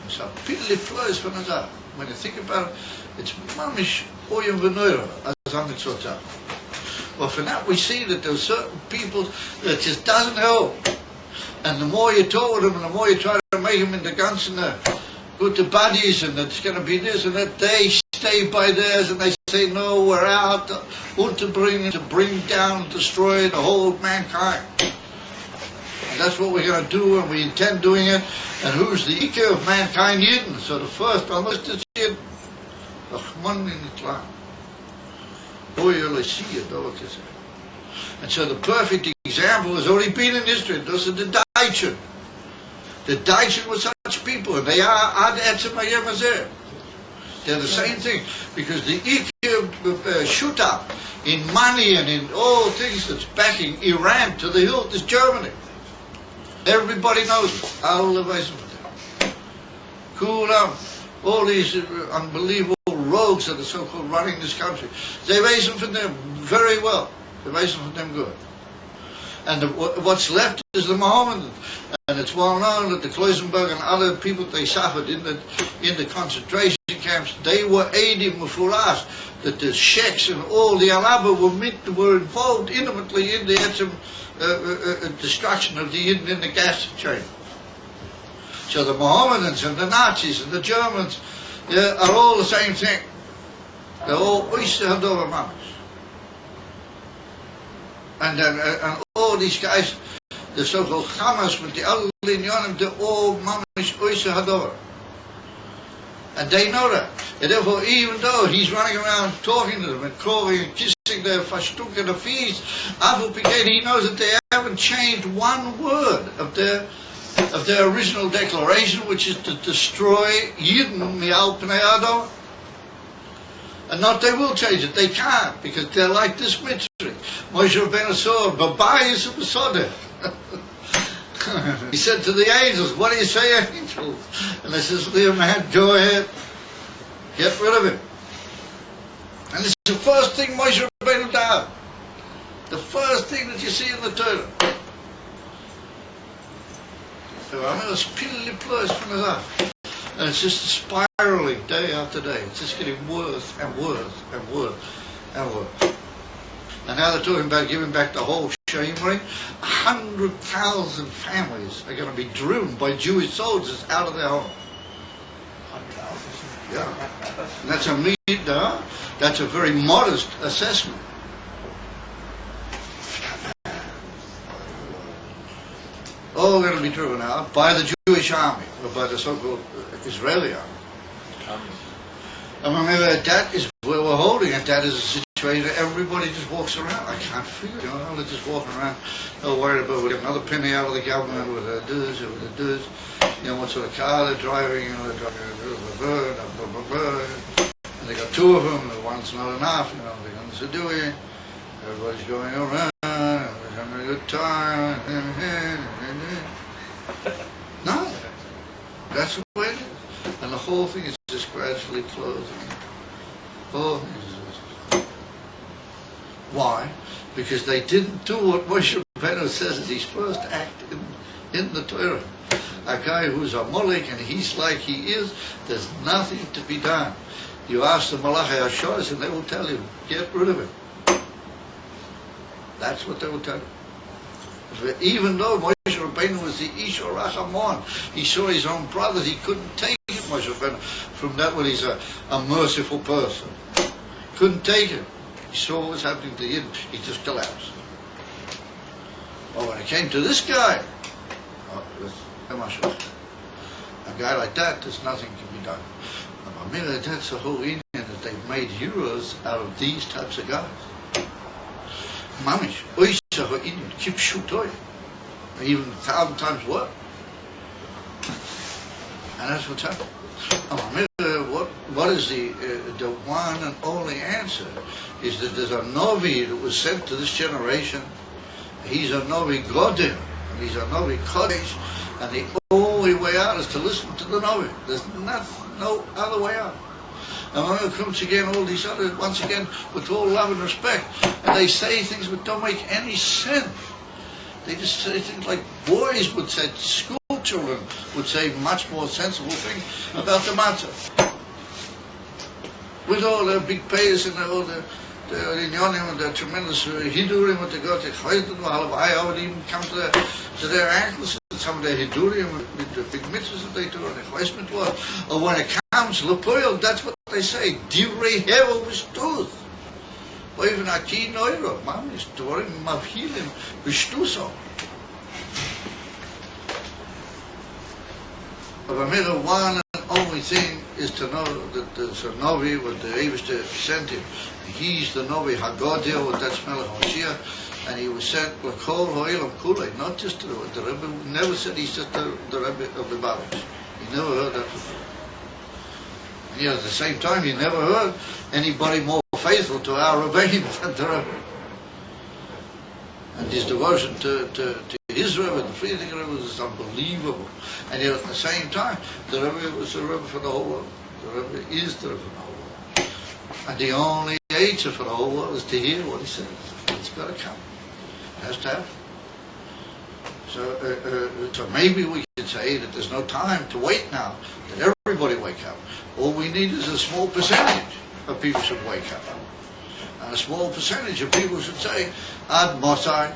So, Pidli flows from Azar. When you think about it, it's Mamish Oyam Venoira, as Amitzotah. Well, for that we see that there are certain people that just doesn't help. And the more you talk with them, and the more you try to make them into guns and good to buddies, and it's going to be this and that, they stay by theirs and they say, no, we're out to bring down and destroy the whole mankind. And that's what we're going to do, and we intend doing it. And who's the Ika of mankind? Yidden. So the first on this is Yidden. Rahman in Islam. And so the perfect example has already been in history. Those are the Daitchen. The Daitchen were such people, and they are Ad Etzem Hayom Hazeh. They're the same thing, because the Ikea shoot up in money and in all things that's backing Iran to the hilt is Germany. Everybody knows it. All the ways of them. All these unbelievable rogues that are so-called running this country. They raise them from them very well. They raise them from them good. And what's left is the Mohammedans. And it's well known that the Kloisenberg and other people they suffered in the concentration camps, they were aiding Mufuras, that the sheikhs and all the Alaba were involved intimately in the destruction of the Yidden in the gas chain. So the Mohammedans and the Nazis and the Germans are all the same thing. They're all Oyster Hadova Mamas. And all these guys, the so-called Hamas with the other Linyonim, they're all Mamish Oyster Hadova. And they know that. And therefore, even though he's running around talking to them and calling and kissing their verstunkene feet, he knows that they haven't changed one word of their original declaration, which is to destroy Yidden mi'al pnei Adon. And not they will change it. They can't, because they're like this mitzvah. Moshe Rabbeinu saw Babayis Ubesodeh. He said to the angels, what do you say, angels? And they says, dear man, go ahead. Get rid of him. And it's the first thing Moshe Rabbeinu did. The first thing that you see in the Torah. And it's just spiraling day after day. It's just getting worse and worse and worse and worse. And now they're talking about giving back the whole Shemri. 100,000 families are going to be driven by Jewish soldiers out of their home.
100,000?
Yeah. And that's a meter. That's a very modest assessment. All going to be driven out by the Jewish army, or by the so-called Israeli army. And remember, that is where we're holding it. That is a situation that everybody just walks around. I can't figure it. They're just walking around. They're worried about getting another penny out of the government, with their dues, with their dues. What sort of car they're driving. They're driving and they got two of them. The one's not enough. They're going to do it. Everybody's going around. Everybody's having a good time. No. That's the way it is. And the whole thing is just gradually closing. Why? Because they didn't do what Moshe Rabbeinu says is his first act in the Torah. A guy who's a molek and he's like he is, there's nothing to be done. You ask the Malachi Hashos and they will tell you, get rid of him. That's what they will tell you. Even though Moshe Rabbeinu was the Ish Rachamon, he saw his own brothers, he couldn't take it, Moshe Rabbeinu, from that when he's a merciful person. Couldn't take it. He saw what was happening to him, he just collapsed. But when it came to this guy, a guy like that, there's nothing can be done. That's the whole Indian, that they've made heroes out of these types of guys. Mamish, Oisha Indian, keep shootoy, even 1,000 times worse. And that's what's happening. What is the one and only answer is that there's a Novi that was sent to this generation. He's a Novi Godin, and he's a Novi Kodesh, and the only way out is to listen to the Novi. There's no other way out. And when it comes again, all these others, once again, with all love and respect, and they say things that don't make any sense. They just say things like boys would say, school children would say much more sensible things about the matzah. With all their big payers and all the inyonim and their tremendous hidurim with the God, I would even come to their ankles. Some of their hidurim with the big mitzvahs that they do, and the chesed was. Or when it comes lepoil, that's what they say. Divrei hevel v'shtus. Or even aki noiro, man, is dvorim mavhilim v'shtuso. But I mean, the one and only thing is to know that there's a Novi, what the Eivishter sent him. He's the Novi Hagodio, that's Melech Moshiach. And he was sent L'kol Ha'olam Kulei, not just to the Rebbe. Never said he's just the Rebbe of the Babish. He never heard that before. And yet at the same time, he never heard anybody more faithful to our Rebbeim than the Rebbe. And his devotion to his Rebbe, the Friedrich Rebbe, was unbelievable. And yet at the same time, the Rebbe was the Rebbe for the whole world. The Rebbe is the Rebbe for the whole world. And the only answer for the whole world is to hear what he says. It's got to come. It has to happen. So maybe we can say that there's no time to wait now, that everybody wake up. All we need is a small percentage of people should wake up. And a small percentage of people should say, Ad Mosai.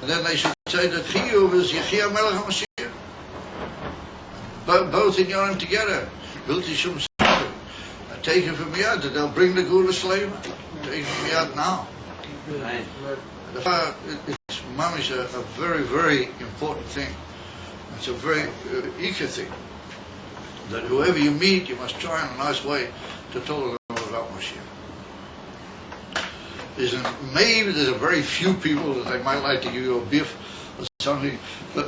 And then they should say that Chiyuv is Yechia Melech HaMashiach. Both in Yorim together. Bilti Shum Sadu. Take it from Yad, that they'll bring the Gula Slave. Take it from Yad now.
Right.
It's mamish a very, very important thing. It's a very ikka thing. that whoever you meet, you must try in a nice way to tell them about Mashiach. Maybe there's a very few people that they might like to give you a biff or something, but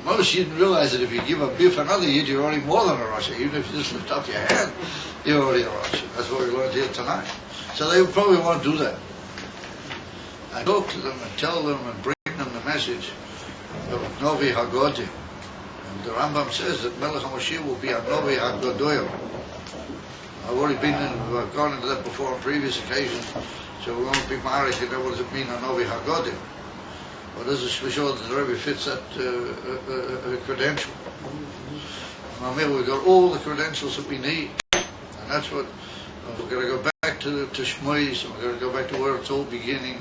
most you didn't realize that if you give a biff another yid, you're already more than a Russia. Even if you just lift up your hand, you're already a Russia. That's what we learned here tonight. So they would probably want to do that. I talk to them and tell them and bring them the message of Novi Hagodim. And the Rambam says that Melech HaMashiach will be a Novi Hagodoyim. I've already I've gone into that before on previous occasions, so we won't be married. You know, what does it mean, a Novi Hagodim? Well, this is for sure that the Rebbe fits that credential. And we've got all the credentials that we need. And that's what, we're going to go back to Shmos, and we're going to go back to where it's all beginning,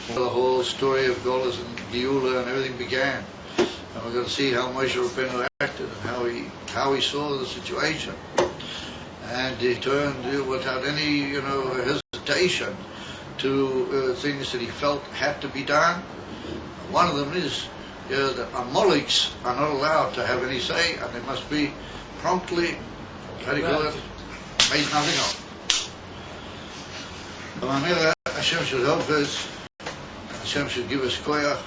where the whole story of Golas and Geula and everything began. And we're going to see how Moshe Rabbeinu acted and how he saw the situation. And he turned without any, hesitation to things that he felt had to be done. One of them is that Amalekites are not allowed to have any say, and they must be promptly, made nothing of. Hashem should help us. Hashem should give us koyach,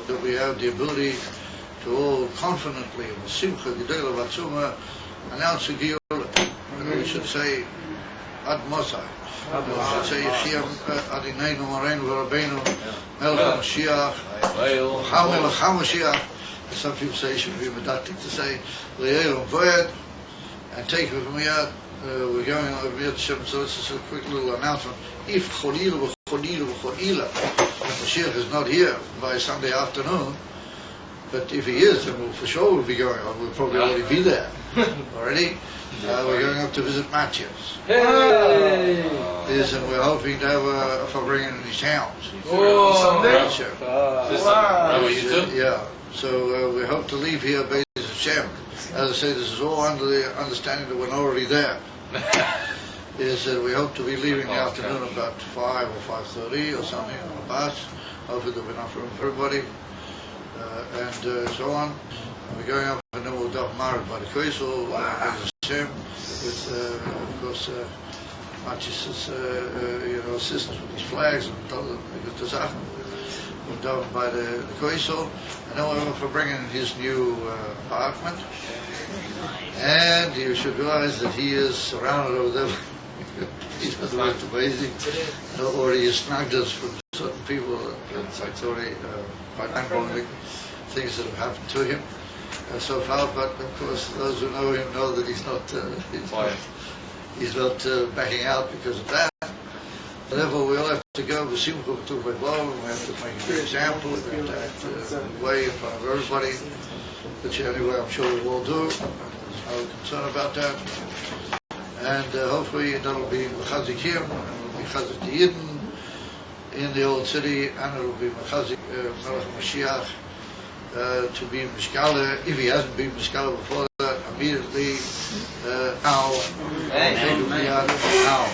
that we have the ability to all confidently, with simcha, gedela, vatzuma, announce the Geula. We should say, Ad Mosai. We should say, Yeshiyam Adinaynu Mareinu V'Rabbeinu, Melech HaMashiach, Melech HaMashiach. Some people say it should be medactic to say, Le'el Voyed, and take it from here. We're going over here to Shem, so this is a quick little announcement. If Chodila Mashiach is not here by Sunday afternoon, but if he is, then we'll for sure we'll be going on. We'll probably already be there already. We're going up to visit Matthias.
Hey!
Yes, and we're hoping to have a Fabring in his house.
Oh,
yeah. So we hope to leave here based on Hashem. As I say, this is all under the understanding that we're not already there. Is that we hope to be leaving the afternoon about 5 or 5:30 or something on a bus. Hopefully there'll be enough room for everybody. And so on. And we're going up, and then we'll go married by the Koisel, Hashem, with, of course, Matthias' assistance with these flags and other good Sachen. We're done by the Koisel, and then we're for bringing his new apartment. And you should realize that he is surrounded over there. He's most amazing. Already he snagged us from certain people. It's already quite mind-boggling things that have happened to him so far. But of course, those who know him know that he's not backing out because of that. Therefore, we all have to go with Simcha to the Bible. We have to make a good example. We have to act way in front of everybody, which anyway I'm sure we will do. There's no concern about that. And hopefully that'll be Mechazik him, and it'll be Mechazik the Yidden in the old city, and it'll be Mechazik Melech HaMashiach to be Mishkala, if he hasn't been Mishkala before that, immediately now. Now.